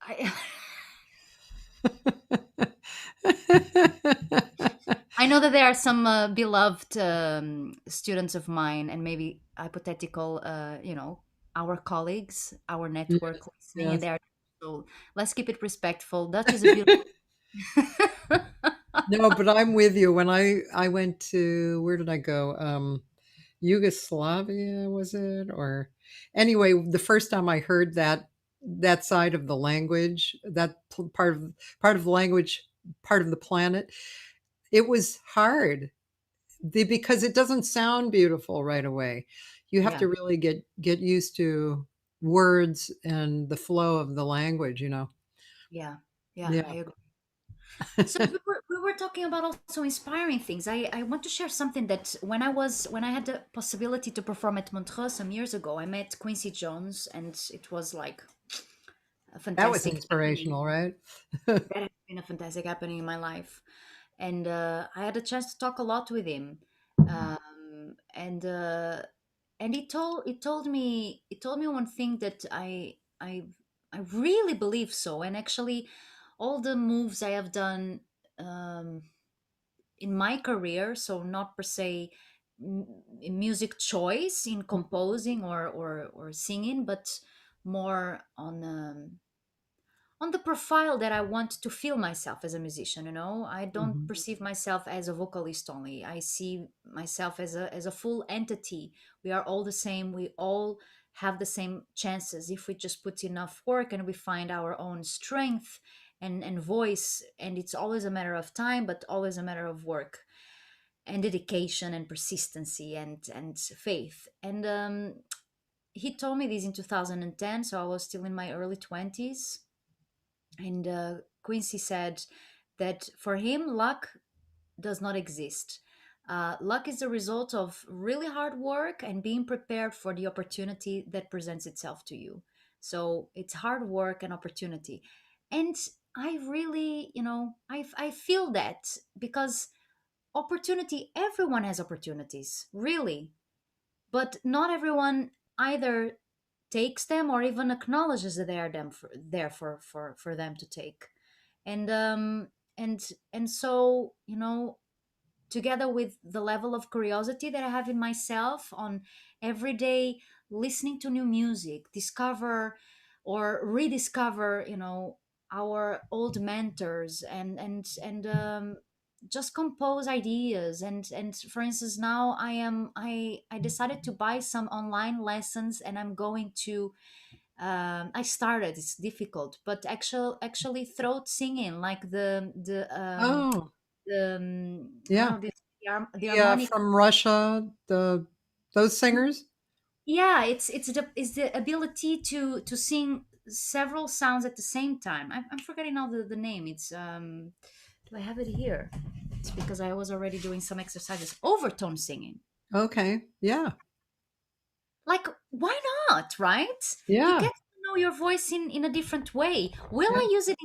I, I know that there are some beloved students of mine, and maybe hypothetical, our colleagues, our Yes, network listening, and yes. they're so. Let's keep it respectful. Dutch is a beautiful. No, but I'm with you. When I went to, where did I go? Yugoslavia, was it? Or anyway, the first time I heard that side of the language, part of the language, part of the planet, it was hard because it doesn't sound beautiful right away. You have Yeah, to really get used to words and the flow of the language. yeah, yeah. I Yeah. agree. So we were talking about also inspiring things. I want to share something that when I had the possibility to perform at Montreux some years ago, I met Quincy Jones, and it was like a That was fantastic happening. inspirational, right? That has been a fantastic happening in my life, and I had a chance to talk a lot with him, and he told me one thing that I really believe so, and actually, all the moves I have done um, in my career, so not per se music choice in composing or singing, but more on the profile that I want to feel myself as a musician. I don't Mhm. perceive myself as a vocalist only. I see myself as a full entity. We are all the same. We all have the same chances if we just put enough work and we find our own strength and voice. And it's always a matter of time, but always a matter of work and dedication and persistency and faith. And he told me this in 2010, so I was still in my early 20s. And Quincy said that for him, luck does not exist. Luck is the result of really hard work and being prepared for the opportunity that presents itself to you. So it's hard work and opportunity. And I really, I feel that because everyone has opportunities, really. But not everyone either takes them or even acknowledges that they are there for them to take. And and so, together with the level of curiosity that I have in myself on every day, listening to new music, discover or rediscover, our old mentors, and just compose ideas. And for instance, now I decided to buy some online lessons, and I'm going to I started, it's difficult, but actually throat singing, like Oh, I yeah. don't know, the Yeah, harmonic. from Russia, those singers? Yeah, it's the ability to sing several sounds at the same time. I'm forgetting now the name. It's do I have it here? It's because I was already doing some exercises. Overtone singing. Okay. Yeah. Like, why not, right? You Yeah. get to know your voice in a different way. Will Yeah. I use it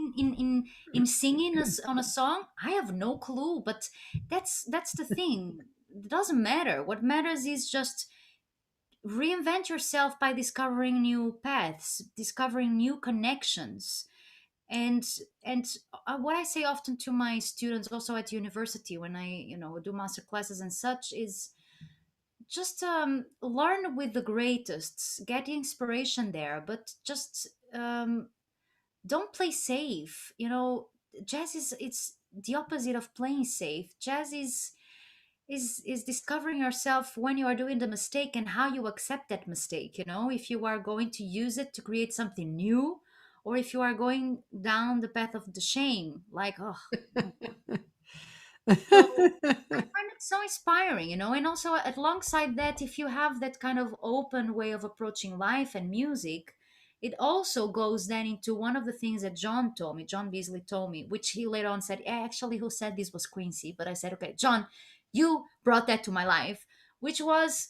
in singing on a song? I have no clue, but that's the thing. It doesn't matter. What matters is just reinvent yourself by discovering new paths, discovering new connections. And and what I say often to my students, also at university, when I do master classes and such, is just learn with the greatest, get inspiration there, but just don't play safe. Jazz is, it's the opposite of playing safe. Jazz is discovering yourself when you are doing the mistake and how you accept that mistake. If you are going to use it to create something new, or if you are going down the path of the shame, like, oh my. So I find it so inspiring, and also alongside that, if you have that kind of open way of approaching life and music, it also goes then into one of the things that John Beasley told me, which he later on said, actually, who said this was Quincy, but I said, okay, John, you brought that to my life, which was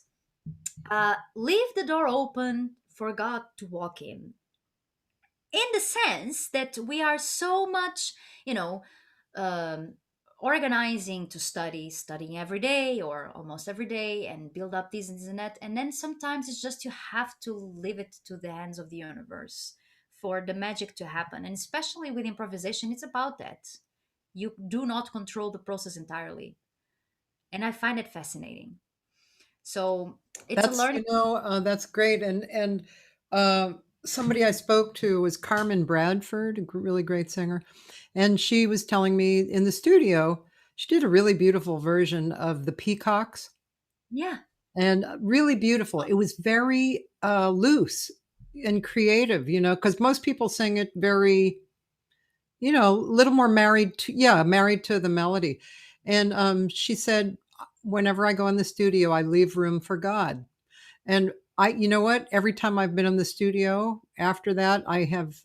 leave the door open for God to walk in the sense that we are so much, you know, um, organizing to studying every day or almost every day, and build up this and that. And then sometimes it's just you have to leave it to the hands of the universe for the magic to happen. And especially with improvisation, it's about that. You do not control the process entirely. And I find it fascinating. So it's a That's, learning. that's great. And somebody I spoke to was Carmen Bradford, a really great singer, and she was telling me in the studio she did a really beautiful version of the Peacocks, Yeah. and really beautiful. It was very loose and creative, because most people sing it very, a little more married to the melody. And she said, whenever I go in the studio, I leave room for God. And you know what? Every time I've been in the studio after that, I have,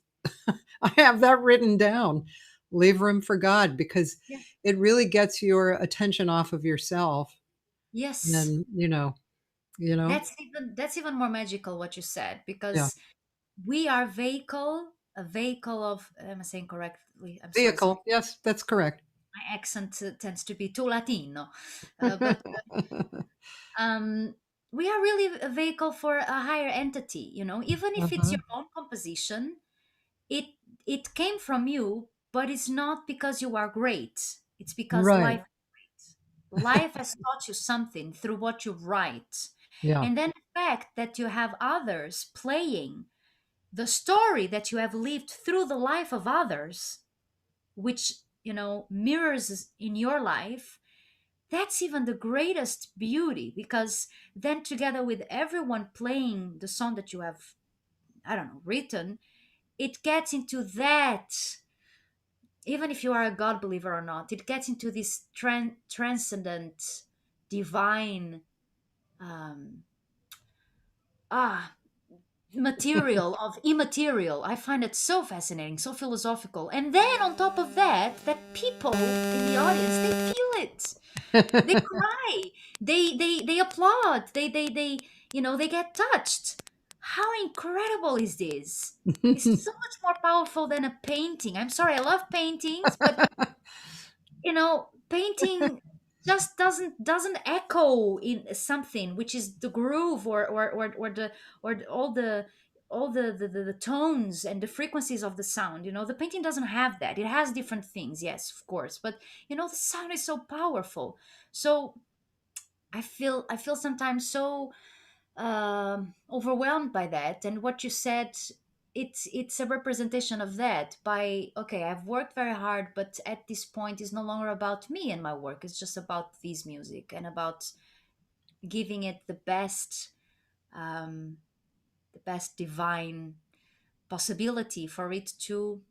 I have that written down. Leave room for God, because Yeah. it really gets your attention off of yourself. Yes. And, That's even more magical what you said, yeah, because we are a vehicle of, am I saying correctly? I'm sorry, vehicle. Yes, that's correct. my accent tends to be too Latino. But um we are really a vehicle for a higher entity, even if it's Uh-huh. your own composition. It came from you, but it's not because you are great. It's because Right. life has taught you something through what you write. Yeah. And then the fact that you have others playing the story that you have lived through the life of others, which mirrors in your life, that's even the greatest beauty, because then together with everyone playing the song that you have, I don't know, written, it gets into that. Even if you are a God believer or not, it gets into this transcendent, divine, um, ah material of immaterial. I find it so fascinating, so philosophical. And then on top of that, that people in the audience, they feel it. They cry. They applaud. They get touched. How incredible is this? It's so much more powerful than a painting. I'm sorry, I love paintings, but painting just doesn't echo in something which is the groove, or all all the tones and the frequencies of the sound. The painting doesn't have that. It has different things, yes, of course, but the sound is so powerful. So I feel sometimes so overwhelmed by that. And what you said, it's a representation of that. By okay, I've worked very hard, but at this point it's no longer about me and my work. It's just about this music and about giving it um, the best divine possibility for it to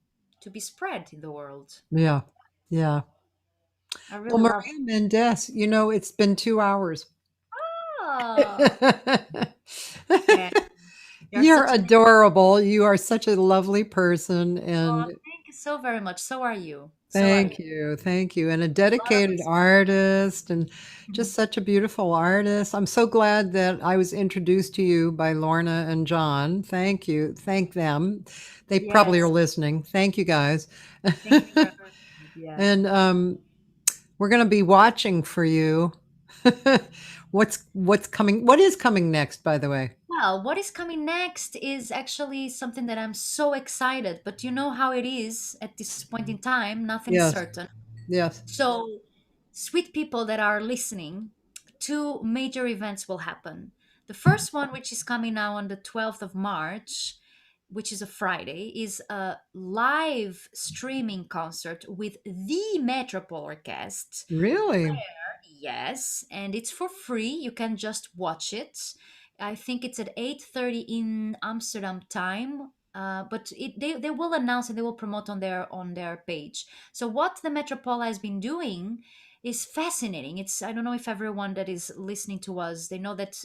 be spread in the world. Yeah. Yeah. I Well, really love. Maria Mendez, it's been 2 hours. Ah, yeah, you're You're such a adorable. You are such a lovely person, oh, and thank you so very much. So are you. So are you. thank you. Thank you. And a A lot of dedicated respect. artist and Mhm. just such a beautiful artist. I'm so glad that I was introduced to you by Lorna and John. Thank you. Thank them. They probably are Yes, listening. Thank you guys. thank you very much. Yeah. And we're going to be watching for you. What's coming? What is coming next, by the way? Well, what is coming next is actually something that I'm so excited, but you know how it is at this point in time, nothing is Yes. certain. Yes. So, sweet people that are listening, two major events will happen. The first one, which is coming now on the 12th of March, which is a Friday, is a live streaming concert with the Metropole Orchestra. Really? Yes, and it's for free. You can just watch it. I think it's at 8:30 in Amsterdam time. But they will announce and they will promote on their page. So what the Metropole has been doing is fascinating. It's I don't know if everyone that is listening to us they know that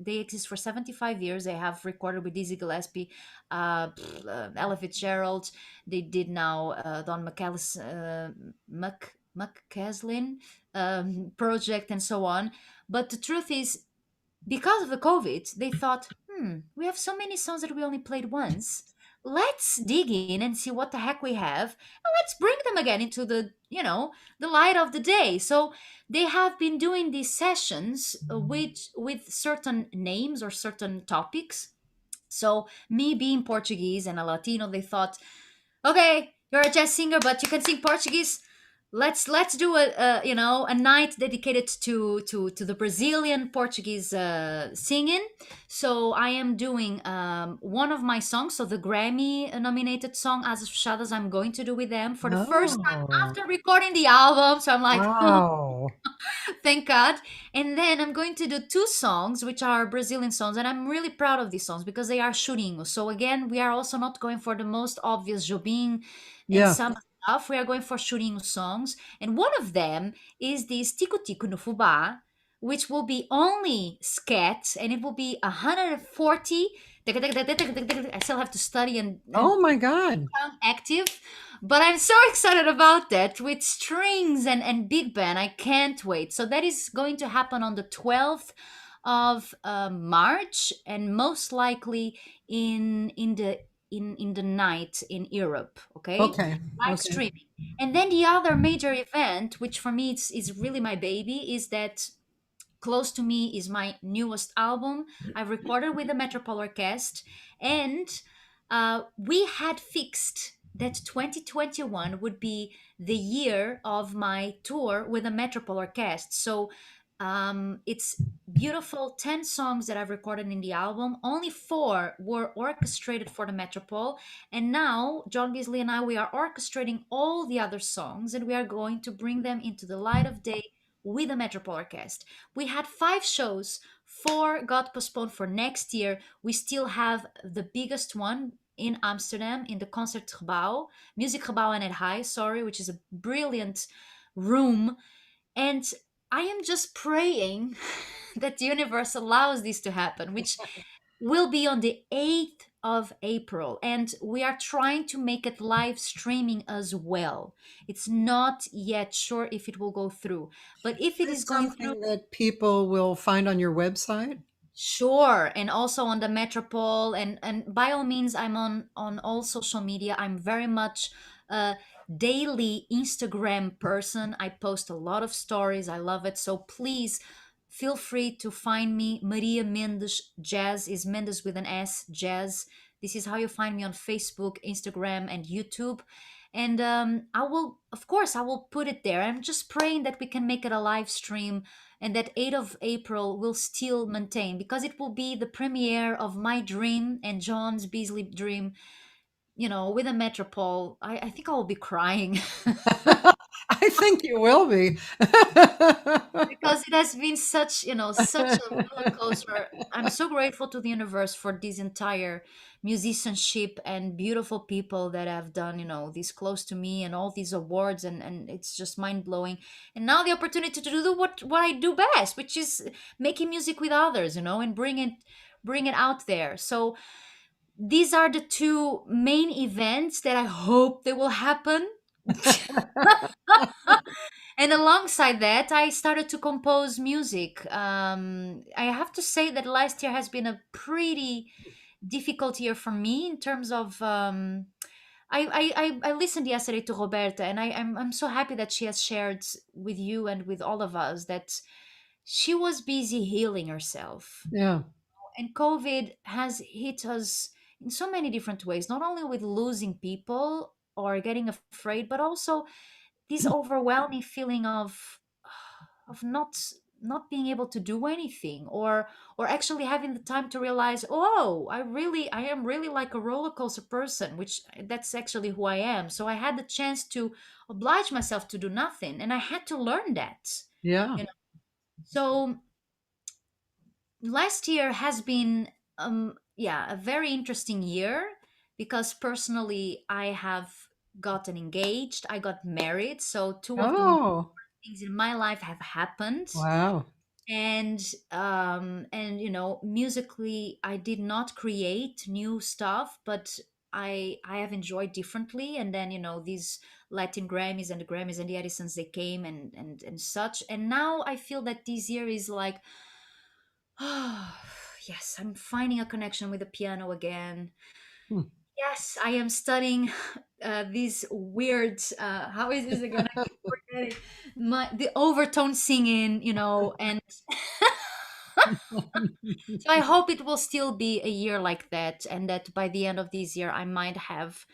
they exist for 75 years. They have recorded with Dizzy Gillespie, Ella Fitzgerald. They did now Don McAllis, McCaslin project and so on. But the truth is, because of the COVID, they thought, we have so many songs that we only played once. Let's dig in and see what the heck we have, and let's bring them again into the light of the day. So they have been doing these sessions with certain names or certain topics. So me being Portuguese and a Latino, they thought, okay, you're a jazz singer, but you can sing Portuguese. Let's do a night dedicated to the Brazilian Portuguese singing. So I am doing one of my songs, so the Grammy nominated song Asas Fechadas, I'm going to do with them for the first time Oh, after recording the album. So I'm like, wow. thank God. And then I'm going to do two songs, which are Brazilian songs. And I'm really proud of these songs because they are shooting. So again, we are also not going for the most obvious Jobim and Yeah. some stuff. We are going for shooting songs. And one of them is this Tico Tico no Fubá, which will be only scat and it will be 140. I still have to study and Oh my God. active, but I'm so excited about that with strings and big band. I can't wait. So that is going to happen on the 12th of March, and most likely in the night in Europe. Okay, Okay. live Okay. streaming. And then the other major event, which for me is really my baby, is that Close to Me is my newest album. I've recorded with the Metropole Orchestra, and we had fixed that 2021 would be the year of my tour with the Metropole Orchestra. So it's beautiful 10 songs that I've recorded in the album. Only 4 were orchestrated for the Metropole. And now, John Beasley and I, we are orchestrating all the other songs and we are going to bring them into the light of day with the Metropole Orchestra. We had 5 shows, 4 got postponed for next year. We still have the biggest one in Amsterdam in the Concertgebouw, Muziekgebouw en het High, sorry, which is a brilliant room. And I am just praying that the universe allows this to happen, which will be on the 8th of April. And we are trying to make it live streaming as well. It's not yet sure if it will go through, but if it Is is this going through, something that people will find on your website? sure. And also on the Metropole, and by all means, I'm on all social media. I'm very much a daily Instagram person. I post a lot of stories. I love it. So please feel free to find me. Maria Mendes Jazz is Mendes with an S, Jazz. This is how you find me on Facebook, Instagram, and YouTube. And I will, of course, I will put it there. I'm just praying that we can make it a live stream and that 8th of April will still maintain, because it will be the premiere of my dream and John's Beasley dream, with a metropole. I think I will be crying. I think you will be. Because it has been such a roller coaster. I'm so grateful to the universe for this entire musicianship and beautiful people that have done, this close to me, and all these awards, and it's just mind blowing. And now the opportunity to do what I do best, which is making music with others, and bring it out there. So these are the two main events that I hope they will happen. And alongside that, I started to compose music. I have to say that last year has been a pretty difficult year for me in terms of. I listened yesterday to Roberta, and I'm so happy that she has shared with you and with all of us that she was busy healing herself. Yeah. And COVID has hit us in so many different ways, not only with losing people or getting afraid, but also this overwhelming feeling of not being able to do anything, or actually having the time to realize, oh, I am really like a roller coaster person, which that's actually who I am. So I had the chance to oblige myself to do nothing, and I had to learn that. Yeah. So last year has been a very interesting year, because personally I have gotten engaged, I got married, so two of the Oh, things in my life have happened. wow. And musically I did not create new stuff, but I have enjoyed differently. And then these Latin Grammys and the Grammys and the Edisons, they came and such, and now I feel that this year is like, oh, yes, I'm finding a connection with the piano again. Hmm. Yes, I am studying these weird. How is this again? I keep forgetting the overtone singing, and so I hope it will still be a year like that, and that by the end of this year, I might have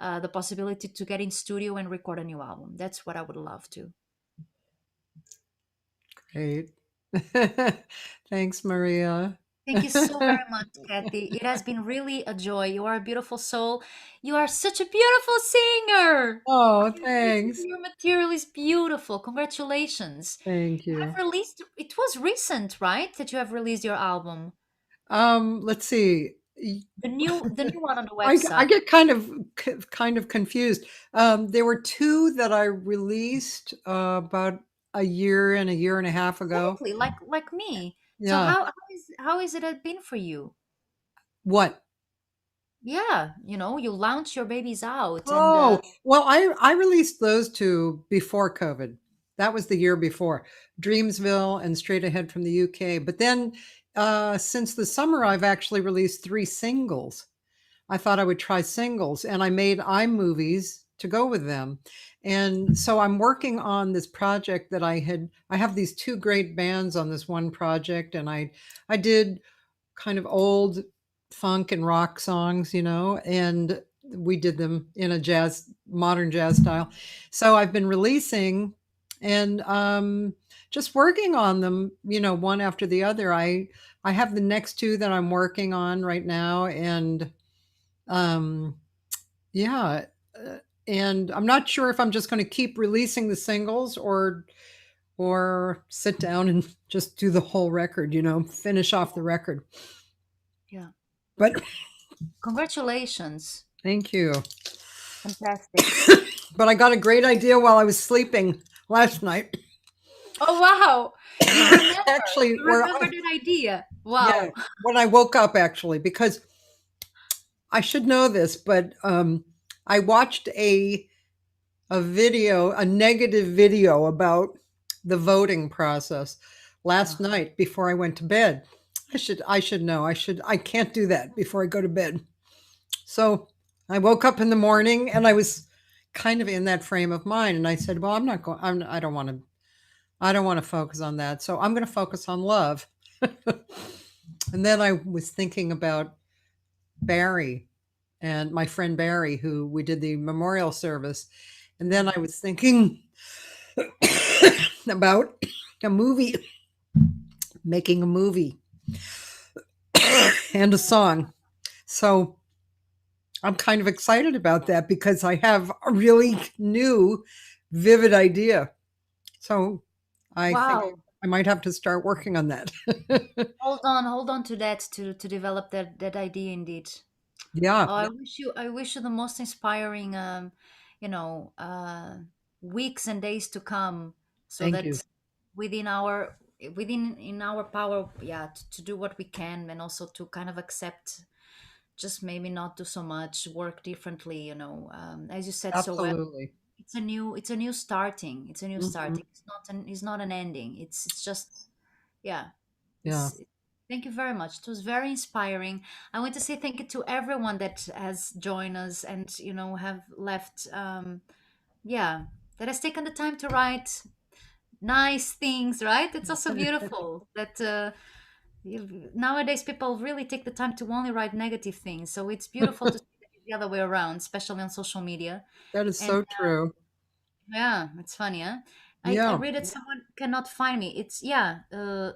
the possibility to get in studio and record a new album. That's what I would love to. Great. Thanks, Maria. Thank you so very much, Cathy. It has been really a joy. You are a beautiful soul. You are such a beautiful singer. Oh, thanks. Your material is beautiful. Congratulations. Thank You you. have released, it was recent, right? That you have released your album. Let's see. The new one on the I website. get kind of confused. There were two that I released about a year and a half ago. Exactly, like me. So Yeah. how is it been for you? What? Yeah, you launch your babies out, and Oh, well, I released those two before COVID. That was the year before. Dreamsville and Straight Ahead from the UK. But then since the summer, I've actually released 3 singles. I thought I would try singles, and I made iMovies to go with them. And so I'm working on this project that I have these 2 great bands on this one project, and I did kind of old funk and rock songs, and we did them in a modern jazz style. So I've been releasing and just working on them, one after the other. I have the next 2 that I'm working on right now, and yeah, and I'm not sure if I'm just going to keep releasing the singles or sit down and just do the whole record, finish off the record. yeah. But Congratulations. thank you. Fantastic. But I got a great idea while I was sleeping last night. Oh, wow. You remember, Actually, you remember that idea. Wow. yeah, when I woke up, actually, because I should know this, but I watched a negative video about the voting process last night before I went to bed. I should know. I can't do that before I go to bed. So I woke up in the morning and I was kind of in that frame of mind, and I said, well, I'm I don't want to focus on that. So I'm going to focus on love. And then I was thinking about Barry and my friend Barry, who we did the memorial service. And then I was thinking about a movie, making a movie and a song. So I'm kind of excited about that because I have a really new, vivid idea. So I think Wow. I might have to start working on that. Hold on to that to develop that idea indeed. Yeah, Oh, I wish you the most inspiring you know, weeks and days to come, so thank you. that within our within in our power, yeah, to do what we can, and also to kind of accept, just maybe not do so much, work differently, you know, as you said so well. Absolutely. It's a new starting. It's a new Mhm. starting. It's not an ending. It's just, yeah. Yeah. It's Thank you very much. It was very inspiring. I want to say thank you to everyone that has joined us and, you know, have left, yeah, that has taken the time to write nice things, right? It's also beautiful that nowadays people really take the time to only write negative things. So it's beautiful to see that it's the other way around, especially on social media. That is And so true. yeah, it's funny, huh? I Yeah. read that someone cannot find me. It's, yeah,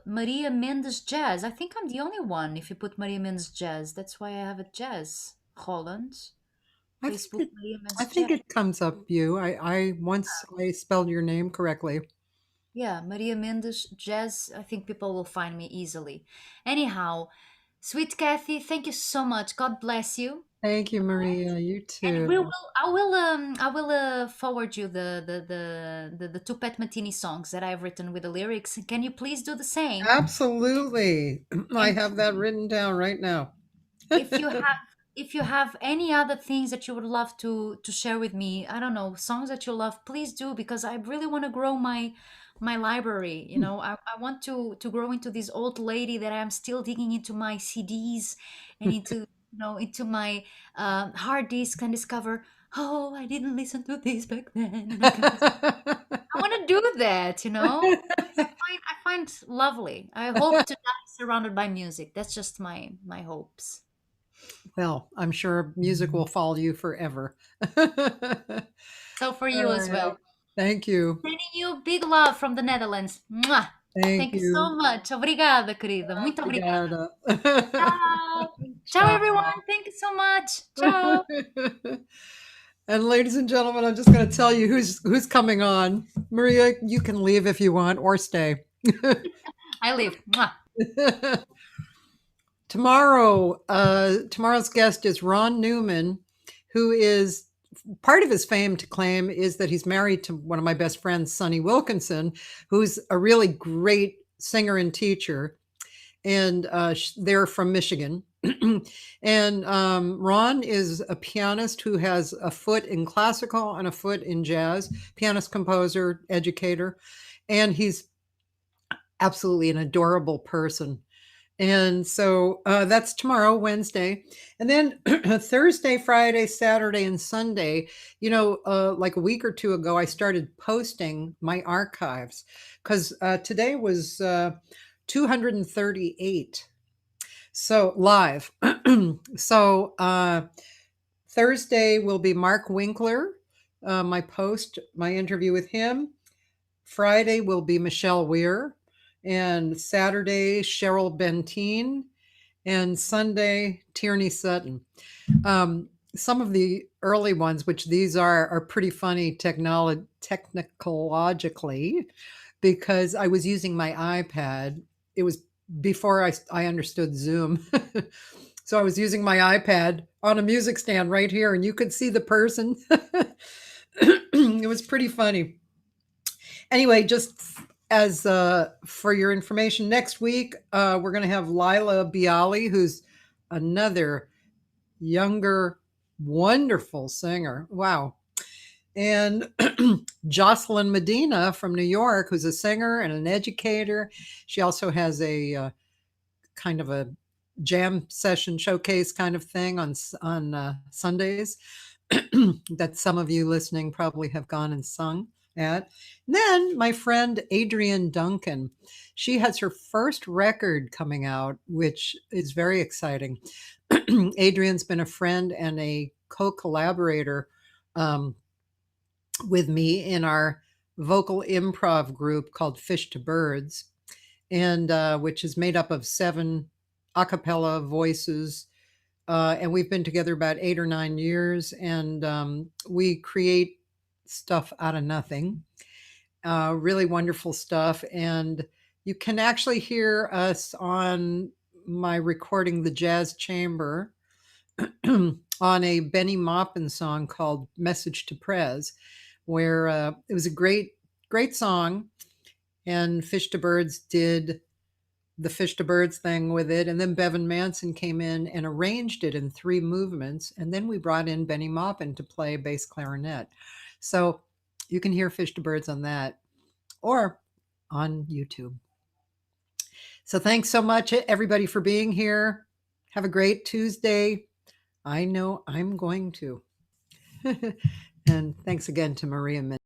Maria Mendez Jazz. I think I'm the only one. If you put Maria Mendez Jazz, that's why I have a Jazz. Holland, I think Facebook it Maria I Mendez think Jazz. it comes up you. I once I spelled your name correctly. Yeah, Maria Mendes Jazz. I think people will find me easily. Anyhow, sweet Kathy, thank you so much. God bless you. Thank you, Maria. You And too. I will forward you the two Pet Matini songs that I've written with the lyrics. Can you please do the same? Absolutely. I And have that written down right now. if you have if you have any other things that you would love to share with me, I don't know, songs that you love, please do, because I really want to grow my library, you know. I want to grow into this old lady that I'm still digging into my CDs and into, you know, into my hard disk, and discover, oh, I didn't listen to this back then, and I want to do that, you know. I find lovely. I hope to die surrounded by music. That's just my hopes. Well, I'm sure music will follow you forever. All So for you as right. well. Thank you. Sending you big love from the Netherlands. Mwah! Thank Thank you you. so much. Obrigada, querida. Muito obrigada. Obrigada. Ciao. Ciao, everyone. Ciao. Thank you so much. Ciao. And ladies and gentlemen, I'm just going to tell you who's coming on. Maria, you can leave if you want or stay. I leave. Mwah. Tomorrow's guest is Ron Newman, who is part of his fame to claim is that he's married to one of my best friends, Sonny Wilkinson, who's a really great singer and teacher. And they're from Michigan. And Ron is a pianist who has a foot in classical and a foot in jazz, pianist, composer, educator. And he's absolutely an adorable person. And so that's tomorrow, Wednesday. And then Thursday, Friday, Saturday, and Sunday, you know, like a week or two ago, I started posting my archives because today was 238. So live. So Thursday will be Mark Winkler, my interview with him. Friday will be Michelle Weir. And Saturday, Cheryl Benteen. And Sunday, Tierney Sutton. Some of the early ones, which these are pretty funny technologically, because I was using my iPad. It was before I understood Zoom. So I was using my iPad on a music stand right here, and you could see the person. It was pretty funny. Anyway, just as for your information, next week we're going to have Lila Bialy, who's another younger, wonderful singer. Wow. And Jocelyn Medina from New York, who's a singer and an educator. She also has a kind of a jam session showcase kind of thing on Sundays that some of you listening probably have gone and sung at. And then my friend Adrienne Duncan, she has her first record coming out, which is very exciting. Adrienne's been a friend and a co-collaborator with me in our vocal improv group called Fish to Birds, and which is made up of 7 a cappella voices. And we've been together about 8 or 9 years, and we create stuff out of nothing. Really wonderful stuff. And you can actually hear us on my recording, The Jazz Chamber, on a Benny Maupin song called Message to Prez, where it was a great song. And Fish to Birds did the Fish to Birds thing with it. And then Bevan Manson came in and arranged it in 3 movements. And then we brought in Benny Maupin to play bass clarinet. So you can hear Fish to Birds on that or on YouTube. So thanks so much, everybody, for being here. Have a great Tuesday. I know I'm going to. And thanks again to Maria Mendez.